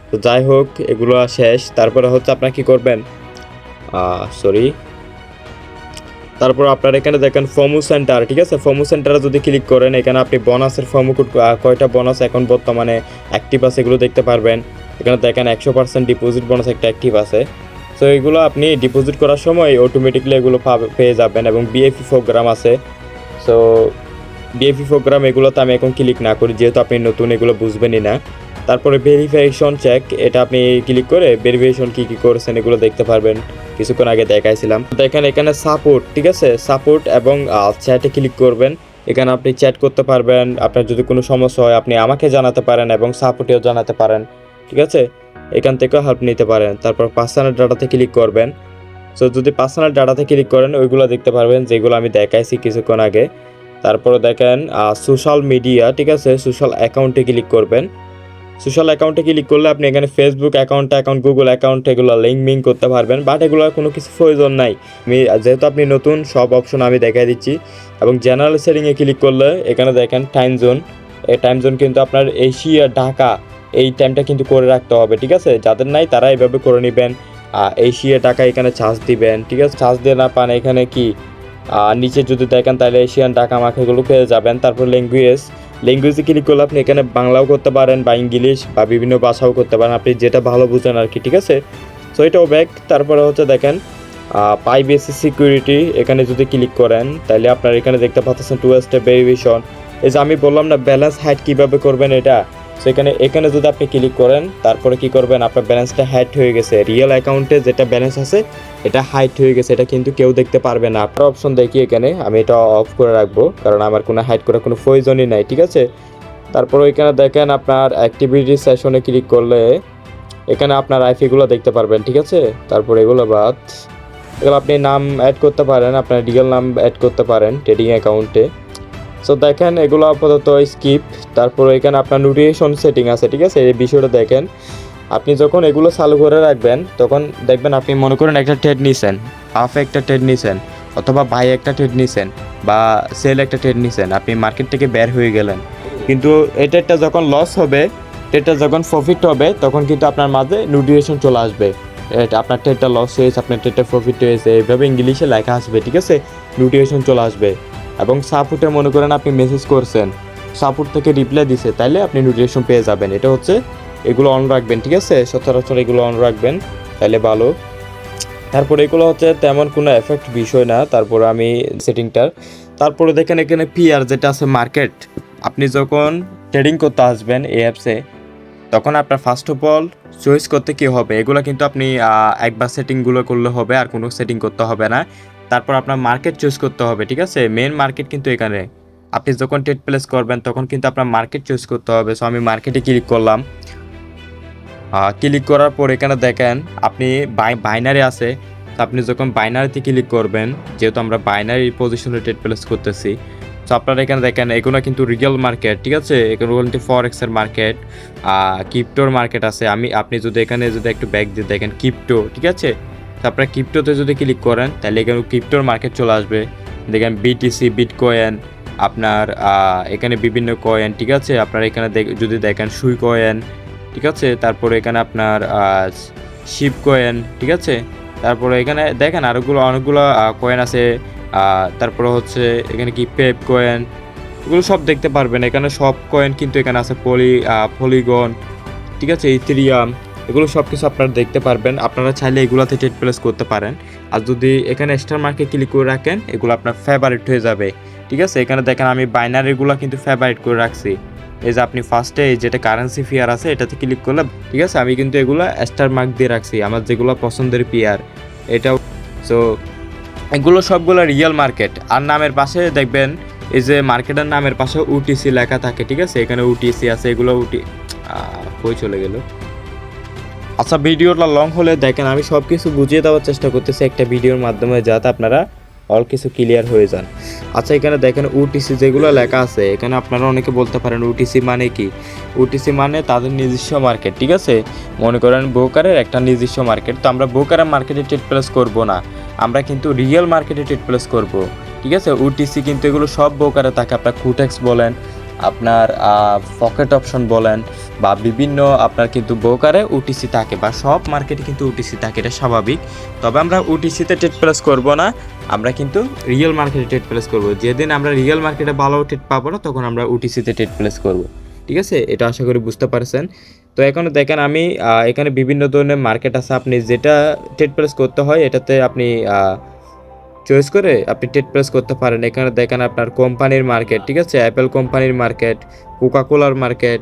তো যাই হোক, এগুলো শেষ। তারপরে হচ্ছে আপনার কি করবেন, তারপর আপনার এখানে দেখেন ফর্মু সেন্টার, ঠিক আছে। ফর্মু সেন্টারে যদি ক্লিক করেন, এখানে আপনি বোনাসের ফর্মু কয়টা বোনাস এখন বর্তমানে অ্যাক্টিভ আছে এগুলো দেখতে পারবেন। এখানে দেখেন 100% ডিপোজিট বোনাস একটা অ্যাক্টিভ আছে। সো এগুলো আপনি ডিপোজিট করার সময় অটোমেটিকলি এগুলো পেয়ে যাবেন। এবং বিএফি প্রোগ্রাম আছে। সো বিএফি প্রোগ্রাম এগুলোতে আমি এখন ক্লিক না করি, যেহেতু আপনি নতুন, এগুলো বুঝবেনই না। তারপরে ভেরিফিকেশন চেক, এটা আপনি ক্লিক করে ভেরিফিকেশন কী করেছেন এগুলো দেখতে পারবেন, কিছুক্ষণ আগে দেখাইছিলাম। দেখেন এখানে সাপোর্ট, ঠিক আছে, সাপোর্ট এবং চ্যাটে ক্লিক করবেন। এখানে আপনি চ্যাট করতে পারবেন, আপনার যদি কোনো সমস্যা হয় আপনি আমাকে জানাতে পারেন এবং সাপোর্টেও জানাতে পারেন, ঠিক আছে। এখান থেকেও হেল্প নিতে পারেন। তারপর পার্সোনাল ডাটাতে ক্লিক করবেন। সো যদি পার্সোনাল ডাটাতে ক্লিক করেন, ওইগুলো দেখতে পারবেন যেগুলো আমি দেখাইছি কিছুক্ষণ আগে। তারপরে দেখেন সোশ্যাল মিডিয়া, ঠিক আছে, সোশ্যাল অ্যাকাউন্টে ক্লিক করবেন। সোশ্যাল অ্যাকাউন্টে ক্লিক করলে আপনি এখানে ফেসবুক অ্যাকাউন্ট, গুগল অ্যাকাউন্ট, এগুলো লিঙ্ক করতে পারবেন। বাট এগুলোর কোনো কিছু প্রয়োজন নাই। যেহেতু আপনি নতুন, সব অপশন আমি দেখাই দিচ্ছি। এবং জেনারেল সেটিংয়ে ক্লিক করলে এখানে দেখেন টাইম জোন। এই টাইম জোন কিন্তু আপনার এশিয়া, ঢাকা, এই টাইমটা কিন্তু করে রাখতে হবে, ঠিক আছে। যাদের নাই তারা এইভাবে করে নেবেন। এশিয়া, ঢাকা এখানে চার্জ দিবেন, ঠিক আছে। চার্জ দিয়ে না পান, এখানে কি নিচে যদি দেখেন তাহলে এশিয়ান, ঢাকা মাখাগুলো পেয়ে যাবেন। তারপর ল্যাঙ্গুয়েজে ক্লিক করলে আপনি এখানে বাংলাও করতে পারেন বা ইংলিশ বা বিভিন্ন ভাষাও করতে পারেন, আপনি যেটা ভালো বুঝেন আর কি, ঠিক আছে। সো এটাও ব্যাক। তারপরে হচ্ছে দেখেন প্রাইভেসি সিকিউরিটি, এখানে যদি ক্লিক করেন তাহলে আপনার এখানে দেখতে পাচ্ছেন 2 স্টেপ ভেরিফিকেশন। এই যে আমি বললাম না ব্যালেন্স হাইড কীভাবে করবেন এটা, সো এখানে যদি আপনি ক্লিক করেন, তারপরে কি করবেন, আপনার ব্যালেন্সটা হাইড হয়ে গেছে। রিয়েল অ্যাকাউন্টে যেটা ব্যালেন্স আছে এটা হাইড হয়ে গেছে, এটা কিন্তু কেউ দেখতে পারবে না। আপনার অপশন দেখি এখানে, আমি এটা অফ করে রাখবো কারণ আমার কোনো হাইড করার কোনো প্রয়োজনই নাই, ঠিক আছে। তারপর এখানে দেখেন আপনার অ্যাক্টিভিটি সেশনে ক্লিক করলে এখানে আপনার আইপিগুলো দেখতে পারবেন, ঠিক আছে। তারপর এগুলো আপনি নাম অ্যাড করতে পারেন, আপনার রিয়েল নাম অ্যাড করতে পারেন ট্রেডিং অ্যাকাউন্টে। সো দেখেন এগুলো আপাতত স্কিপ। তারপর এখানে আপনার নোটিফিকেশন সেটিং আছে, ঠিক আছে। এই বিষয়টা দেখেন, আপনি যখন এগুলো চালু করে রাখবেন তখন দেখবেন, আপনি মনে করেন একটা ট্রেড নিছেন, একটা ট্রেড নিছেন, অথবা বাই একটা ট্রেড নিছেন বা সেল একটা ট্রেড নিছেন, আপনি মার্কেট থেকে বের হয়ে গেলেন, কিন্তু এই ট্রেডটা যখন লস হবে, ট্রেডটা যখন প্রফিট হবে, তখন কিন্তু আপনার মাঝে নোটিফিকেশন চলে আসবে, আপনার ট্রেডটা লস হয়েছে, আপনার ট্রেডটা প্রফিট হয়েছে, এইভাবে ইংলিশে লেখা আসবে, ঠিক আছে। নোটিফিকেশন চলে আসবে। এবং সাপোর্টে মনে করেন আপনি মেসেজ করছেন, সাপোর্ট থেকে রিপ্লাই দিছে, তাইলে আপনি নোটিফিকেশন পেয়ে যাবেন। এটা হচ্ছে, এগুলো অন রাখবেন, ঠিক আছে, সচরাচর এগুলো অন রাখবেন, তাহলে ভালো। তারপরে এগুলো হচ্ছে তেমন কোনো এফেক্ট বিষয় না। তারপরে আমি সেটিংটার, তারপরে দেখেন এখানে পিআর যেটা আছে মার্কেট, আপনি যখন ট্রেডিং করতে আসবেন এই অ্যাপসে, তখন আপনার ফার্স্ট অফ অল চয়েস করতে কী হবে, এগুলো কিন্তু আপনি একবার সেটিংগুলো করলে হবে, আর কোনো সেটিং করতে হবে না। তারপর আপনার মার্কেট চুজ করতে হবে, ঠিক আছে। মেন মার্কেট কিন্তু এখানে আপনি যখন ট্রেড প্লেস করবেন তখন কিন্তু আপনার মার্কেট চুজ করতে হবে। সো আমি মার্কেটে ক্লিক করলাম। ক্লিক করার পর এখানে দেখেন আপনি বাইনারি আছে। তো আপনি যখন বাইনারিতে ক্লিক করবেন, যেহেতু আমরা বাইনারি পজিশনে ট্রেড প্লেস করতেছি, তো আপনারা এখানে দেখেন এগুলো কিন্তু রিয়েল মার্কেট, ঠিক আছে। এগুলো কিন্তু ফরেক্সের মার্কেট, ক্রিপ্টোর মার্কেট আছে। আপনি যদি এখানে যদি একটু ব্যাক দিয়ে দেখেন ক্রিপ্টো, ঠিক আছে। তো আপনারা ক্রিপ্টোতে যদি ক্লিক করেন তাহলে এখানে ক্রিপ্টোর মার্কেট চলে আসবে। দেখেন বিটিসি, বিটকয়েন, আপনার এখানে বিভিন্ন কয়েন, ঠিক আছে। আপনারা এখানে যদি দেখেন সুই কয়েন, ঠিক আছে। তারপরে এখানে আপনার শিপ কয়েন, ঠিক আছে। তারপরে এখানে দেখেন অনেকগুলো কয়েন আছে। তারপরে হচ্ছে এখানে কি পেপ কয়েন, এগুলো সব দেখতে পারবেন। এখানে সব কয়েন কিন্তু এখানে আছে, পলিগন, ঠিক আছে, ইথেরিয়াম, এগুলো সব কিছু আপনারা দেখতে পারবেন। আপনারা চাইলে এগুলোতে ট্রেড প্লেস করতে পারেন। আর যদি এখানে স্টার মার্কেট ক্লিক করে রাখেন, এগুলো আপনার ফেভারিট হয়ে যাবে, ঠিক আছে। এখানে দেখেন আমি বাইনারিগুলো কিন্তু ফেভারিট করে রাখছি। এই যে আপনি ফার্স্টে এই যেটা কারেন্সি পেয়ার আছে এটাতে ক্লিক করলে, ঠিক আছে, আমি কিন্তু এগুলো স্টার মার্ক দিয়ে রাখছি, আমার যেগুলো পছন্দের পেয়ার এটাও। সো এগুলো সবগুলো রিয়েল মার্কেট। আর নামের পাশে দেখবেন এই যে মার্কেটের নামের পাশে UTC লেখা থাকে, ঠিক আছে। এখানে UTC আছে, এগুলো কই চলে গেল। আচ্ছা, ভিডিওটা লং হলে দেখেন আমি সব কিছু বুঝিয়ে দেওয়ার চেষ্টা করতেছি একটা ভিডিওর মাধ্যমে, যাতে আপনারা অল কিছু ক্লিয়ার হয়ে যান। আচ্ছা, এখানে দেখেন UTC যেগুলো লেখা আছে, এখানে আপনারা অনেকে বলতে পারেন UTC মানে কি। UTC মানে তাদের নিজস্ব মার্কেট, ঠিক আছে। মনে করেন ব্রোকারের একটা নিজস্ব মার্কেট। তো আমরা ব্রোকারের মার্কেটে ট্রেড প্লেস করবো না, আমরা কিন্তু রিয়েল মার্কেটে ট্রেড প্লেস করবো, ঠিক আছে। UTC কিন্তু এগুলো সব ব্রোকারে থাকে। আপনার কুটেক্স বলেন, আপনার পকেট অপশন বলেন, বা বিভিন্ন আপনার কিন্তু ব্রোকারে UTC থাকে, বা সব মার্কেটে কিন্তু UTC থাকে, এটা স্বাভাবিক। তবে আমরা UTC-তে ট্রেড প্লেস করবো না, আমরা কিন্তু রিয়েল মার্কেটে ট্রেড প্লেস করবো। যেদিন আমরা রিয়েল মার্কেটে ভালো ট্রেড পাবো না, তখন আমরা UTC-তে ট্রেড প্লেস করবো, ঠিক আছে। এটা আশা করি বুঝতে পারছেন। তো এখন দেখেন আমি এখানে বিভিন্ন ধরনের মার্কেট আছে, আপনি যেটা ট্রেড প্লেস করতে হয় এটাতে আপনি চয়েস করে আপনি ট্রেড প্লেস করতে পারেন। এখানে দেখেন আপনার কোম্পানির মার্কেট, ঠিক আছে, অ্যাপেল কোম্পানির মার্কেট, কোকাকোলার মার্কেট,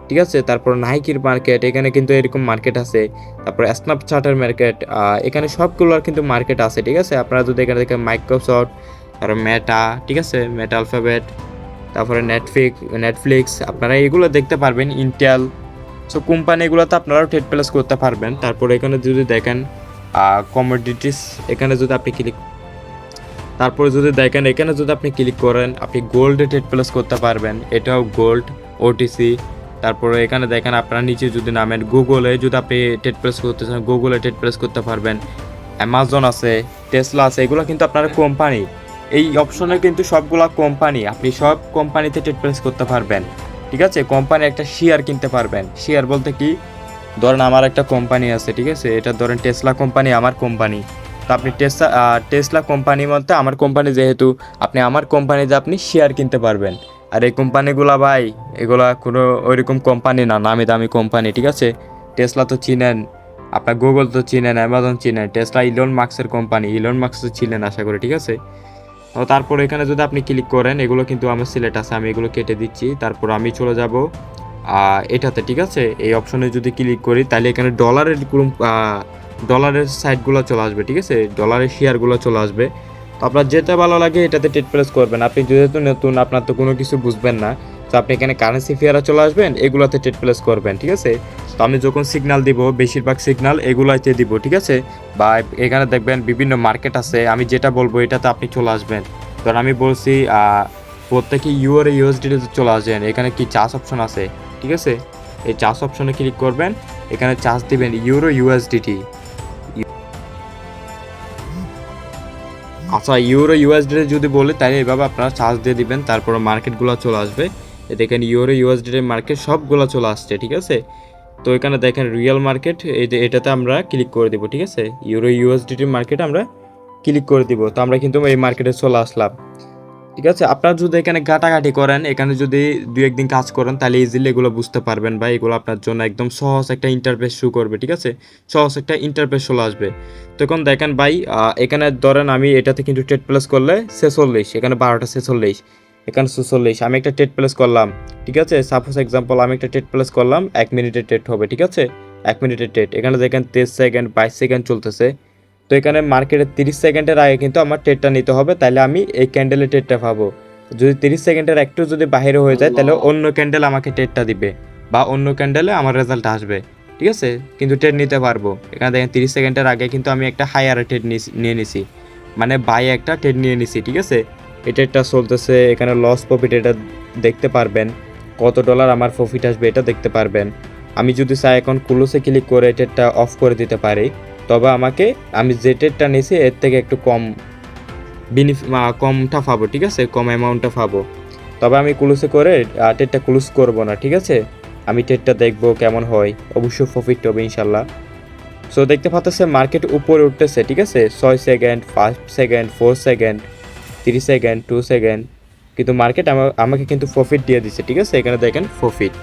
ঠিক আছে। তারপর নাইকির মার্কেট, এখানে কিন্তু এরকম মার্কেট আছে। তারপর স্ন্যাপচ্যাটের মার্কেট, এখানে সবগুলোর কিন্তু মার্কেট আছে, ঠিক আছে। আপনারা যদি এখানে দেখেন মাইক্রোসফট, তারপর মেটা, ঠিক আছে, মেটা আলফাবেট, তারপরে নেটফ্লিক্স, আপনারা এগুলো দেখতে পারবেন, ইন্টেল। সো কোম্পানিগুলোতে আপনারাও ট্রেড প্লেস করতে পারবেন। তারপরে এখানে যদি দেখেন কমোডিটিস, এখানে যদি আপনি তারপরে যদি দেখেন এখানে যদি আপনি ক্লিক করেন, আপনি গোল্ডে ট্রেড প্লেস করতে পারবেন, এটাও গোল্ড, OTC। তারপরে এখানে দেখেন আপনারা নিচে যদি নামেন গুগলে, যদি আপনি ট্রেড প্লেস করতে চান গুগলে ট্রেড প্লেস করতে পারবেন। অ্যামাজন আছে, টেসলা আছে, এগুলো কিন্তু আপনারা কোম্পানি। এই অপশনে কিন্তু সবগুলা কোম্পানি, আপনি সব কোম্পানিতে ট্রেড প্লেস করতে পারবেন, ঠিক আছে। কোম্পানি একটা শেয়ার কিনতে পারবেন। শেয়ার বলতে কি, ধরেন আমার একটা কোম্পানি আছে, ঠিক আছে, এটা ধরেন টেসলা কোম্পানি আমার কোম্পানি। তো আপনি টেসলা কোম্পানি বলতে আমার কোম্পানি, যেহেতু আপনি আমার কোম্পানিতে আপনি শেয়ার কিনতে পারবেন। আর এই কোম্পানিগুলা ভাই, এগুলা কোনো ওইরকম কোম্পানি না, নামি দামি কোম্পানি, ঠিক আছে। টেসলা তো চিনেন, আপনার গুগল তো চিনেন, অ্যামাজন চিনেন, টেসলা ইলন মাস্কের কোম্পানি, ইলন মাস্ক তো ছিলেন আশা করি, ঠিক আছে। তো তারপর এখানে যদি আপনি ক্লিক করেন, এগুলো কিন্তু আমার সিলেক্ট আছে, আমি এগুলো কেটে দিচ্ছি। তারপর আমি চলে যাব এটাতে, ঠিক আছে। এই অপশনে যদি ক্লিক করি তাহলে এখানে ডলারের সাইটগুলো চলে আসবে, ঠিক আছে, ডলারের শেয়ারগুলো চলে আসবে। তো আপনার যেটা ভালো লাগে এটাতে ট্রেড প্লেস করবেন। আপনি যেহেতু নতুন, আপনার তো কোনো কিছু বুঝবেন না, তো আপনি এখানে কারেন্সি পেয়ারে চলে আসবেন, এগুলোতে ট্রেড প্লেস করবেন, ঠিক আছে। তো আমি যখন সিগন্যাল দিব, বেশিরভাগ সিগন্যাল এগুলাতে দিব, ঠিক আছে। বা এখানে দেখবেন বিভিন্ন মার্কেট আছে, আমি যেটা বলবো এটাতে আপনি চলে আসবেন। কারণ আমি বলছি প্রত্যেকে USDতে চলে আসবেন। এখানে কি চার্জ অপশন আছে, ঠিক আছে। এই চার্জ অপশনে ক্লিক করবেন, এখানে চার্জ দিবেন USDT। আচ্ছা, USDT যদি বলি তাহলে এভাবে আপনারা চার্জ দিয়ে দিবেন, তারপরে মার্কেটগুলো চলে আসবে। দেখেন USDT মার্কেট সবগুলো চলে আসছে, ঠিক আছে। তো এখানে দেখেন রিয়েল মার্কেট, এটাতে আমরা ক্লিক করে দিব, ঠিক আছে। USDT মার্কেট আমরা ক্লিক করে দিব। তো আমরা কিন্তু এই মার্কেটে চলে আসলাম, ঠিক আছে। আপনারা যদি এখানে ঘাটাঘাটি করেন, এখানে যদি 2-1 দিন কাজ করেন, তাহলে ইজিলি এগুলো বুঝতে পারবেন বা এগুলো আপনার জন্য একদম সহজ একটা ইন্টারফেস শো করবে, ঠিক আছে। সহজ একটা ইন্টারফেস চলে আসবে। তখন দেখেন ভাই, এখানে ধরেন আমি এটাতে কিন্তু ট্রেড প্লেস করলে 46, এখানে 12টা 46,
এখানে 46 আমি একটা ট্রেড প্লেস করলাম, ঠিক আছে। সাপোজ এক্সাম্পল আমি একটা ট্রেড প্লেস করলাম, 1 মিনিটের ট্রেড হবে, ঠিক আছে। 1 মিনিটের ট্রেড, এখানে দেখেন 23 সেকেন্ড 22 সেকেন্ড চলতেছে। তো এখানে মার্কেটে 30 সেকেন্ডের আগে কিন্তু আমার ট্রেডটা নিতে হবে, তাহলে আমি এই ক্যান্ডেলের ট্রেডটা পাবো। যদি 30 সেকেন্ডের একটু যদি বাইরে হয়ে যায় তাহলে অন্য ক্যান্ডেল আমাকে ট্রেডটা দিবে বা অন্য ক্যান্ডেলে আমার রেজাল্ট আসবে, ঠিক আছে। কিন্তু ট্রেড নিতে পারবো। এখানে দেখেন 30 সেকেন্ডের আগে কিন্তু আমি একটা হায়ার ট্রেড নিয়ে নিছি, মানে বাই একটা ট্রেড নিয়ে নিছি, ঠিক আছে। এই ট্রেডটা চলতেছে, এখানে লস প্রফিট এটা দেখতে পারবেন, কত ডলার আমার প্রফিট আসবে এটা দেখতে পারবেন। আমি যদি চাই এখন ক্লোজে ক্লিক করে ট্রেডটা অফ করে দিতে পারি, তবে আমি যে ট্রেডটা নিয়েছি এর থেকে একটু কমটা পাবো, ঠিক আছে, কম অ্যামাউন্টটা পাবো। তবে আমি ক্লোজে করে ট্রেডটা ক্লোজ করবো না, ঠিক আছে। আমি ট্রেডটা দেখবো কেমন হয়, অবশ্যই প্রফিট হবে ইনশাল্লাহ। সো দেখতে পাচ্ছেন মার্কেট উপরে উঠতেছে, ঠিক আছে। 6 second 5 second 4 second 3 second 2 second, কিন্তু মার্কেট আমাকে কিন্তু প্রফিট দিয়ে দিচ্ছে, ঠিক আছে। এখানে দেখেন প্রফিট।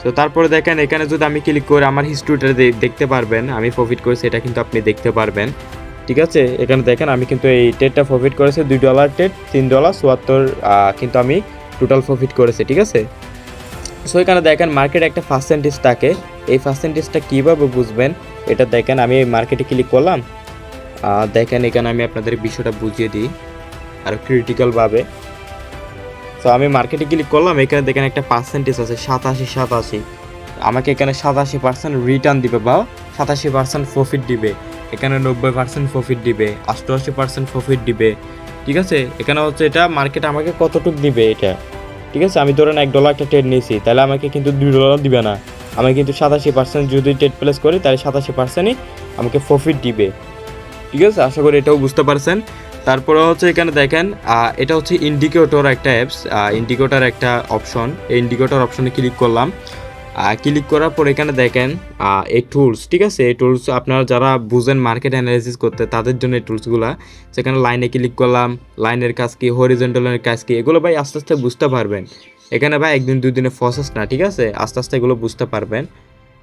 তো তারপরে দেখেন এখানে যদি আমি ক্লিক করে আমার হিস্ট্রিটা দেখতে পারবেন, আমি প্রফিট করেছি এটা কিন্তু আপনি দেখতে পারবেন, ঠিক আছে। এখানে দেখেন আমি কিন্তু এই ট্রেডটা প্রফিট করেছি, $2 ট্রেড $3.74 কিন্তু আমি টোটাল প্রফিট করেছি, ঠিক আছে। সো এখানে দেখেন মার্কেট একটা পার্সেন্টেজ থাকে, এই পার্সেন্টেজটা কীভাবে বুঝবেন এটা দেখেন। আমি এই মার্কেটে ক্লিক করলাম, দেখেন এখানে আমি আপনাদের বিষয়টা বুঝিয়ে দিই আর ক্রিটিক্যালভাবে। তো আমি মার্কেটে ক্লিক করলাম, এখানে দেখেন একটা পার্সেন্টেজ আছে 87 আমাকে এখানে 87% রিটার্ন দিবে বা 87% প্রফিট দিবে। এখানে 90% প্রফিট দিবে, 88% প্রফিট দিবে, ঠিক আছে। এখানে হচ্ছে এটা মার্কেট আমাকে কতটুকু দিবে এটা, ঠিক আছে। আমি ধরেন $1 একটা ট্রেড নিয়েছি, তাহলে আমাকে কিন্তু $2 দিবে না, আমি কিন্তু 87% যদি ট্রেড প্লেস করি তাহলে 87%ই আমাকে প্রফিট দিবে, ঠিক আছে। আশা করি এটাও বুঝতে পারছেন। তারপরে হচ্ছে এখানে দেখেন এটা হচ্ছে ইন্ডিকেটর একটা অ্যাপস, ইন্ডিকেটর একটা অপশন। এই ইন্ডিকেটর অপশনে ক্লিক করলাম, ক্লিক করার পর এখানে দেখেন এই টুলস, ঠিক আছে। এই টুলস আপনারা যারা বুঝেন মার্কেট অ্যানালাইসিস করতে তাদের জন্য এই টুলসগুলো। সেখানে লাইনে ক্লিক করলাম, লাইনের কাজ কি, হরিজন্টালের কাজ কি, এগুলো ভাই আস্তে আস্তে বুঝতে পারবেন। এখানে ভাই একদিন দুই দিনের প্রসেস না, ঠিক আছে, আস্তে আস্তে এগুলো বুঝতে পারবেন।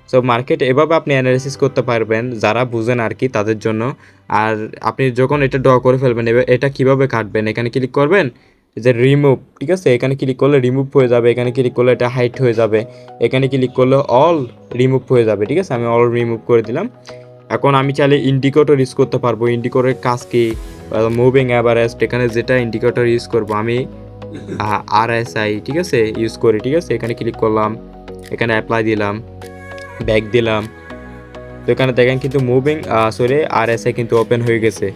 সো মার্কেট এভাবে আপনি অ্যানালাইসিস করতে পারবেন যারা বুঝেন আর কি, তাদের জন্য। আর আপনি যখন এটা ড্র করে ফেলবেন, এটা কিভাবে কাটবেন, এখানে ক্লিক করবেন যে রিমুভ, ঠিক আছে। এখানে ক্লিক করলে রিমুভ হয়ে যাবে, এখানে ক্লিক করলে এটা হাইট হয়ে যাবে, এখানে ক্লিক করলে অল রিমুভ হয়ে যাবে, ঠিক আছে। আমি অল রিমুভ করে দিলাম। এখন আমি চাইলে ইন্ডিকেটর ইউজ করতে পারবো। ইন্ডিকেটরের কাজ কি, মুভিং অ্যাভারেজ, এখানে যেটা ইন্ডিকেটর ইউজ করবো আমি RSI, ঠিক আছে, ইউজ করি, ঠিক আছে। এখানে ক্লিক করলাম, এখানে অ্যাপ্লাই দিলাম, ব্যাক দিলাম। তো এখানে দেখেন কিন্তু মুভিং RSI কিন্তু ওপেন হয়ে গেছে।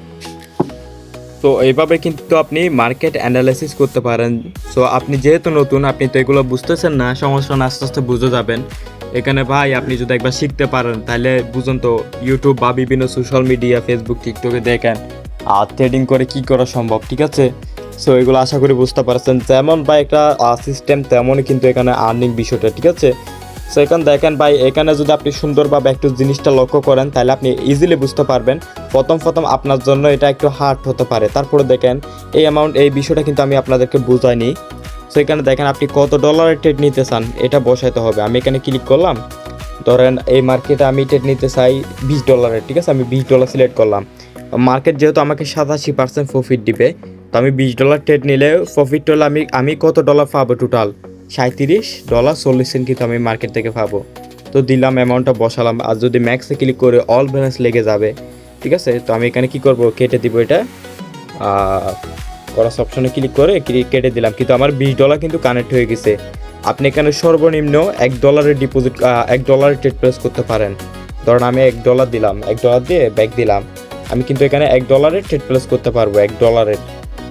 তো এইভাবে কিন্তু আপনি মার্কেট অ্যানালাইসিস করতে পারেন। সো আপনি যেহেতু নতুন, আপনি তো এগুলো বুঝতেছেন না, সমস্যা না, আস্তে আস্তে বুঝে যাবেন। এখানে ভাই আপনি যদি একবার শিখতে পারেন তাহলে বুঝুন তো ইউটিউব বা বিভিন্ন সোশ্যাল মিডিয়া ফেসবুক টিকটকে দেখেন আর ট্রেডিং করে কি করা সম্ভব, ঠিক আছে। সো এগুলো আশা করি বুঝতে পারছেন। যেমন ভাই একটা সিস্টেম তেমনই কিন্তু এখানে আর্নিং বিষয়টা, ঠিক আছে। সো এখানে দেখেন ভাই, এখানে যদি আপনি সুন্দরভাবে একটু জিনিসটা লক্ষ্য করেন তাহলে আপনি ইজিলি বুঝতে পারবেন। প্রথম আপনার জন্য এটা একটু হার্ড হতে পারে, তারপরে দেখেন এই বিষয়টা কিন্তু আমি আপনাদেরকে বুঝাইনি। সো এখানে দেখেন আপনি কত ডলারের ট্রেড নিতে চান এটা বসাইতে হবে। আমি এখানে ক্লিক করলাম, ধরেন এই মার্কেটে আমি ট্রেড নিতে চাই $20, ঠিক আছে। আমি $20 সিলেক্ট করলাম। মার্কেট যেহেতু আমাকে 87% প্রফিট দিবে, তো আমি $20 ট্রেড নিলে প্রফিট হলে আমি কত ডলার পাবো, টোটাল $37.40 কিন্তু আমি মার্কেট থেকে পাবো। তো দিলাম, অ্যামাউন্টটা বসালাম। আর যদি ম্যাক্সে ক্লিক করে অল ব্যালেন্স লেগে যাবে, ঠিক আছে। তো আমি এখানে কি করব, কেটে দিব এটা, ক্রস অপশনে ক্লিক করে কেটে দিলাম। কিন্তু আমার $20 কিন্তু কানেক্ট হয়ে গেছে। আপনি এখানে সর্বনিম্ন $1 ডিপোজিট, $1 ট্রেড প্লেস করতে পারেন। ধরুন আমি $1 দিলাম, $1 দিয়ে ব্যাক দিলাম। আমি কিন্তু এখানে $1 ট্রেড প্লেস করতে পারবো, $1।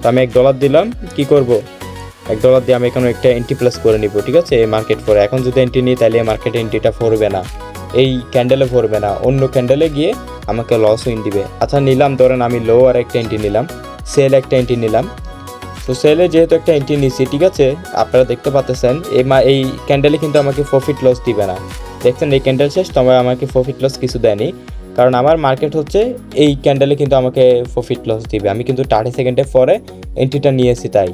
তো আমি $1 দিলাম, কি করব, $1 দিয়ে আমি এখানে একটা এন্ট্রি প্লেস করে নিব, ঠিক আছে। এই মার্কেট ফোরে এখন যদি এন্ট্রি নিই তাহলে এই মার্কেট এন্ট্রিটা পড়বে না, এই ক্যান্ডেলে পড়বে না, অন্য ক্যান্ডেলে গিয়ে আমাকে লস উইন দিবে। আচ্ছা নিলাম, ধরেন আমি লো আর একটা এন্ট্রি নিলাম, সেল একটা এন্ট্রি নিলাম। তো সেলে যেহেতু একটা এন্ট্রি নিচ্ছি, ঠিক আছে, আপনারা দেখতে পাচ্ছেন এই ক্যান্ডেলে কিন্তু আমাকে প্রফিট লস দিবে না। দেখছেন এই ক্যান্ডেল শেষ, তবে আমাকে প্রফিট লস কিছু দেয়নি, কারণ আমার মার্কেট হচ্ছে এই ক্যান্ডেলে কিন্তু আমাকে প্রফিট লস দিবে। আমি কিন্তু 30 সেকেন্ডের পরে এন্ট্রিটা নিয়েছি তাই,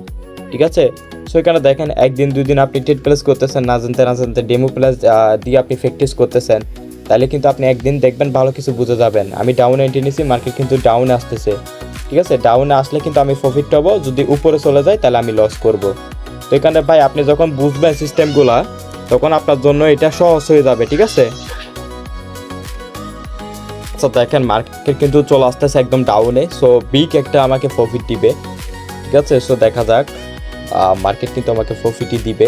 ঠিক আছে। সো এখানে দেখেন একদিন দুই দিন আপনি ট্রেড প্লেস করতেছেন না জানতে ডেমো প্লেস দিয়ে আপনি প্র্যাকটিস করতেছেন, তাহলে কিন্তু আপনি একদিন দেখবেন ভালো কিছু বুঝে যাবেন। আমি ডাউন এন্ট্রি নিয়েছি, মার্কেট কিন্তু ডাউনে আসতেছে, ঠিক আছে, ডাউনে আসলে কিন্তু আমি প্রফিট পাবো, যদি উপরে চলে যায় তাহলে আমি লস করব। তো এখানে ভাই আপনি যখন বুঝবেন সিস্টেমগুলা তখন আপনার জন্য এটা সহজ হয়ে যাবে, ঠিক আছে। আচ্ছা দেখেন মার্কেট কিন্তু চলে আসতেছে একদম ডাউনে, সো বিগ একটা আমাকে প্রফিট দিবে, ঠিক আছে। সো দেখা যাক, মার্কেট কিন্তু আমাকে প্রফিটই দিবে,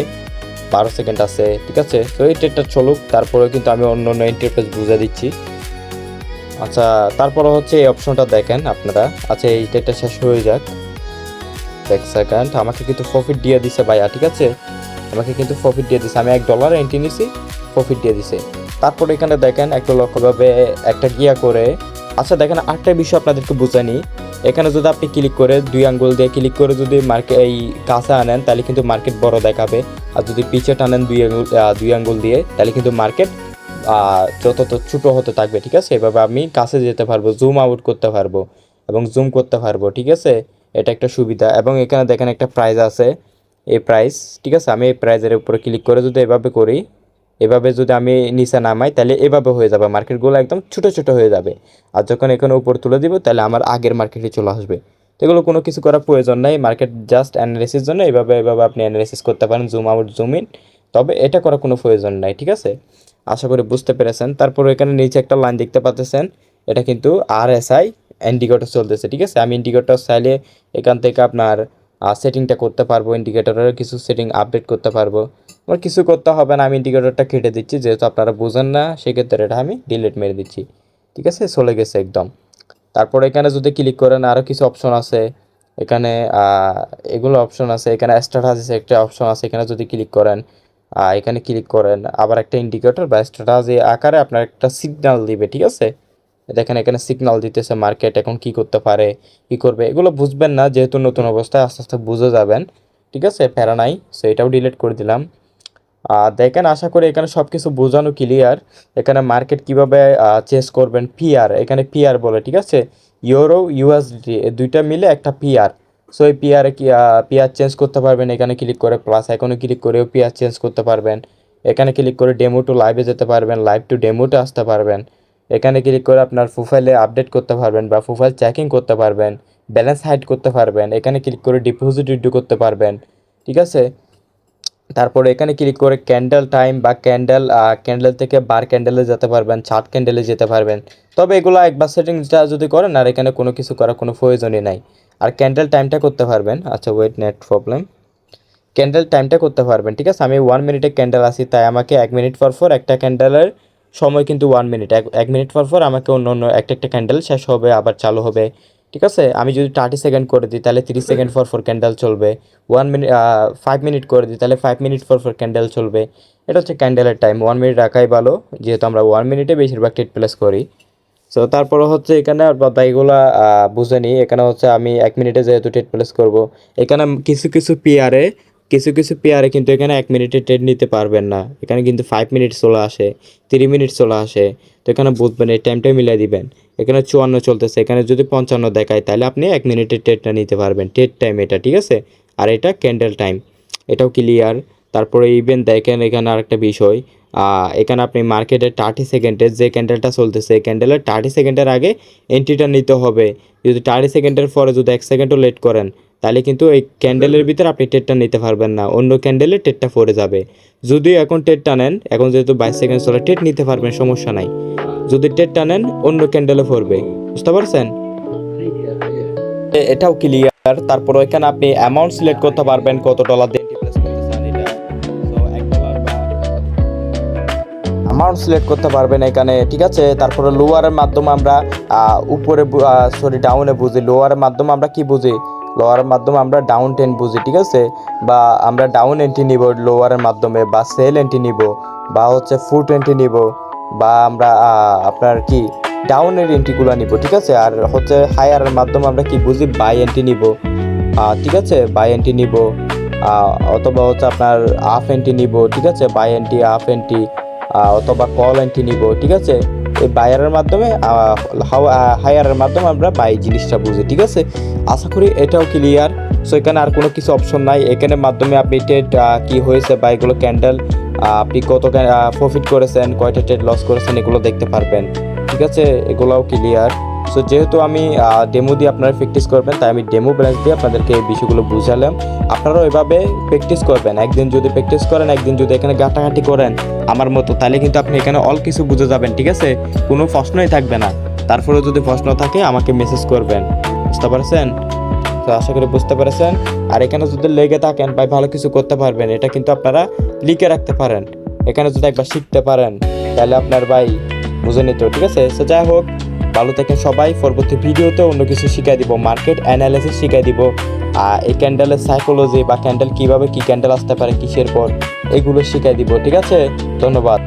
12 সেকেন্ড আছে, ঠিক আছে। তো এই ট্রেডটা চলুক, তারপরেও কিন্তু আমি অন্য অন্য ইন্টারফেস বুঝে দিচ্ছি। আচ্ছা তারপরে হচ্ছে এই অপশনটা দেখেন আপনারা। আচ্ছা এই ট্রেডটা শেষ হয়ে যাক, এক সেকেন্ড। আমাকে কিন্তু প্রফিট দিয়ে দিছে ভাইয়া, ঠিক আছে, আমাকে কিন্তু প্রফিট দিয়ে দিছে। আমি $1 এন্ট্রি নিছি, প্রফিট দিয়ে দিছে। তারপরে এখানে দেখেন একটু লক্ষ্যভাবে একটা গিয়া করে। আচ্ছা দেখেন আরেকটা বিষয় আপনাদেরকে বুঝানি, এখানে যদি আপনি ক্লিক করে 2 আঙ্গুল দিয়ে ক্লিক করে যদি মার্কেট এই কাছে আনেন তাহলে কিন্তু মার্কেট বড় দেখাবে, আর যদি পিছে টানেন 2 আঙ্গুল দিয়ে তাহলে কিন্তু মার্কেট যত ছোটো হতে থাকবে, ঠিক আছে। এভাবে আমি কাছে যেতে পারবো, জুম আউট করতে পারবো এবং জুম করতে পারবো, ঠিক আছে। এটা একটা সুবিধা। এবং এখানে দেখেন একটা প্রাইস আছে, এই প্রাইস, ঠিক আছে। আমি এই প্রাইজের উপরে ক্লিক করে যদি এভাবে করি, এভাবে যদি আমি নিচে নামাই তাহলে এভাবে হয়ে যাবে, মার্কেটগুলো একদম ছোটো ছোটো হয়ে যাবে। আর যখন এখানে উপর তুলে দিব তাহলে আমার আগের মার্কেটে চলে আসবে। তো এগুলো কোনো কিছু করার প্রয়োজন নাই, মার্কেট জাস্ট অ্যানালিসিস জন্য এভাবে আপনি অ্যানালিসিস করতে পারেন, জুম আউট জুম ইন, তবে এটা করার কোনো প্রয়োজন নাই, ঠিক আছে। আশা করি বুঝতে পেরেছেন। তারপর এখানে নিচে একটা লাইন দেখতে পাচ্ছেন, এটা কিন্তু RSI ইন্ডিকেটর চলতেছে, ঠিক আছে। আমি ইন্ডিকেটর চাইলে এখান থেকে আপনার সেটিংটা করতে পারবো, ইন্ডিকেটরের কিছু সেটিং আপডেট করতে পারবো। আমার কিছু করতে হবে না, আমি ইন্ডিকেটরটা কেটে দিচ্ছি, যেহেতু আপনারা বুঝেন না সেক্ষেত্রে এটা আমি ডিলিট মেরে দিচ্ছি, ঠিক আছে, চলে গেছে একদম। তারপর এখানে যদি ক্লিক করেন আরও কিছু অপশন আছে, এখানে এগুলো অপশন আছে, এখানে স্ট্র্যাটেজি একটা অপশন আছে, এখানে যদি ক্লিক করেন, এখানে ক্লিক করেন আবার একটা ইন্ডিকেটর বা স্ট্র্যাটেজি আকারে আপনার একটা সিগন্যাল দিবে, ঠিক আছে। দেখেন এখানে সিগন্যাল দিতেছে মার্কেট এখন কি করতে পারে, কি করবে, এগুলো বুঝবেন না যেহেতু নতুন অবস্থায়, আস্তে আস্তে বুঝে যাবেন, ঠিক আছে, প্যারা নাই। সো এটাও ডিলিট করে দিলাম। দেখেন আশা করি এখানে সব কিছু বোঝানো ক্লিয়ার। এখানে মার্কেট কিভাবে চেস করবেন, পিআর, এখানে পিআর বলে, ঠিক আছে, ইউরো USD দুইটা মিলে একটা পিআর। সো এই পিআরে কি পিআর চেঞ্জ করতে পারবেন, এখানে ক্লিক করে প্লাস এখনও ক্লিক করেও পিআর চেঞ্জ করতে পারবেন। এখানে ক্লিক করে ডেমো টু লাইভে যেতে পারবেন, লাইভ টু ডেমোতে আসতে পারবেন। এখানে ক্লিক করে আপনার প্রোফাইলে আপডেট করতে পারবেন বা প্রোফাইল চেকিং করতে পারবেন, ব্যালেন্স হাইড করতে পারবেন। এখানে ক্লিক করে ডিপোজিট উইথড্র করতে পারবেন, ঠিক আছে। তারপরে এখানে ক্লিক করে ক্যান্ডেল টাইম বা ক্যান্ডেল থেকে বার ক্যান্ডেলে যেতে পারবেন, চার্ট ক্যান্ডেলে যেতে পারবেন। তবে এগুলো একবার সেটিংসটা যদি করেন আর এখানে কোনো কিছু করার কোনো প্রয়োজনই নাই। আর ক্যান্ডেল টাইমটা করতে পারবেন। আচ্ছা ওয়েট, নেট প্রবলেম, ক্যান্ডেল টাইমটা করতে পারবেন, ঠিক আছে। আমি 1 মিনিটে ক্যান্ডেল আসি, তাই আমাকে 1 মিনিট পর একটা ক্যান্ডেলের সময় কিন্তু 1 মিনিট, 1 মিনিট পর আমাকে অন্য অন্য একটা ক্যান্ডেল শেষ হবে আবার চালু হবে, ঠিক আছে। আমি যদি 30 সেকেন্ড করে দিই তাহলে 30 সেকেন্ড পর ক্যান্ডেল চলবে। 1 মিনিট 5 মিনিট করে দিই তাহলে 5 মিনিট পর ক্যান্ডেল চলবে। এটা হচ্ছে ক্যান্ডেলের টাইম, 1 মিনিট রাখাই ভালো, যেহেতু আমরা 1 মিনিটে বেশিরভাগ ট্রেড প্লেস করি। সো তারপরে হচ্ছে এখানে এগুলো বুঝে নিই। এখানে হচ্ছে আমি 1 মিনিটে যেহেতু ট্রেড প্লেস করব, এখানে কিছু পেয়ারে কিন্তু এখানে 1 মিনিটে ট্রেড নিতে পারবেন না, এখানে কিন্তু 5 মিনিট চলে আসে, 3 মিনিট চলে আসে। তো এখানে বুঝবেন এই টাইমটা মিলিয়ে দিবেন। এখানে 54 চলতেছে, এখানে যদি 55 দেখায় তাহলে আপনি 1 মিনিটের ট্রেডটা নিতে পারবেন, ট্রেড টাইম এটা, ঠিক আছে। আর এটা ক্যান্ডেল টাইম, এটাও ক্লিয়ার। তারপরে ইভেন দেখেন এখানে আরেকটা বিষয়, এখানে আপনি মার্কেটে 30 সেকেন্ডের যে ক্যান্ডেলটা চলতেছে এই ক্যান্ডেলের 30 সেকেন্ডের আগে এন্ট্রিটা নিতে হবে। যদি 30 সেকেন্ডের পরে যদি 1 সেকেন্ডও লেট করেন তাহলে কিন্তু এই ক্যান্ডেলের ভিতরে আপনি ট্রেডটা নিতে পারবেন না, অন্য ক্যান্ডেলে ট্রেডটা পড়ে যাবে। যদি এখন ট্রেডটা নেন, এখন যেহেতু 22 সেকেন্ড চলে, ট্রেড নিতে পারবেন, সমস্যা নাই। যদি ট্রেডটা নেন অন্য ক্যান্ডেলে পড়বে, বুঝতে পারছেন, এটাও ক্লিয়ার। তারপর এখানে আপনি অ্যামাউন্ট সিলেক্ট করতে পারবেন, কত ডলার দিয়ে প্লেস করতে চান এটা। সো $1 বা অ্যামাউন্ট সিলেক্ট করতে পারবেন এখানে, ঠিক আছে। তারপরে লোয়ারের মাধ্যমে আমরা উপরে ডাউনে বুঝি, লোয়ারের মাধ্যমে আমরা কি বুঝি, লোয়ারের মাধ্যমে আমরা ডাউন টেন বুঝি, ঠিক আছে। বা আমরা ডাউন এন্ট্রি নিব লোয়ারের মাধ্যমে, বা সেল এন্ট্রি নিব, বা হচ্ছে ফুট এন্ট্রি নিব, বা আমরা আপনার কি ডাউনের এন্ট্রিগুলো নিব, ঠিক আছে। আর হচ্ছে হায়ারের মাধ্যমে আমরা কি বুঝি, বাই এন্ট্রি নিব, ঠিক আছে, বাই এন্ট্রি নিব, অথবা হচ্ছে আপনার আফ এন্ট্রি নিব, ঠিক আছে, বাই এন্ট্রি আফ এন্ট্রি, অথবা কল এন্ট্রি নিব, ঠিক আছে। এই বায়ারের মাধ্যমে হায়ারের মাধ্যমে আমরা বাই জিনিসটা বুঝি, ঠিক আছে। আশা করি এটাও ক্লিয়ার। সো এখানে আর কোনো কিছু অপশন নাই, এখানে মাধ্যমে আপনি ট্রেড কী হয়েছে বা এগুলো ক্যান্ডেল আপনি কত প্রফিট করেছেন, কয়টা ট্রেড লস করেছেন, এগুলো দেখতে পারবেন, ঠিক আছে। এগুলোও ক্লিয়ার। সো যেহেতু আমি ডেমো দিয়ে আপনারা প্র্যাকটিস করবেন, তাই আমি ডেমো ব্রাঞ্চ দিয়ে আপনাদেরকে এই বিষয়গুলো বুঝালাম। আপনারাও এভাবে প্র্যাকটিস করবেন, একদিন যদি প্র্যাকটিস করেন, একদিন যদি এখানে ঘাটাঘাটি করেন আমার মতো, তাহলে কিন্তু আপনি এখানে অল কিছু বুঝে যাবেন, ঠিক আছে? কোনো প্রশ্নই থাকবে না। তারপরে যদি প্রশ্ন থাকে আমাকে মেসেজ করবেন, বুঝতে পারছেন? তো আশা করি বুঝতে পেরেছেন। আর এখানে যদি লেগে থাকেন ভাই ভালো কিছু করতে পারবেন, এটা কিন্তু আপনারা লিখে রাখতে পারেন। এখানে যদি একবার শিখতে পারেন তাহলে আপনার ভাই বুঝে নিত, ঠিক আছে? সো যাই হোক, ভালো থাকেন সবাই। পরবর্তী ভিডিওতে অন্য কিছু শিখাই দিব, মার্কেট অ্যানালাইসিস শিখাই দিব, এই ক্যান্ডেলের সাইকোলজি বা ক্যান্ডেল কীভাবে কী ক্যান্ডেল আসতে পারে কিসের পর, এগুলো শিখাই দিব, ঠিক আছে? ধন্যবাদ।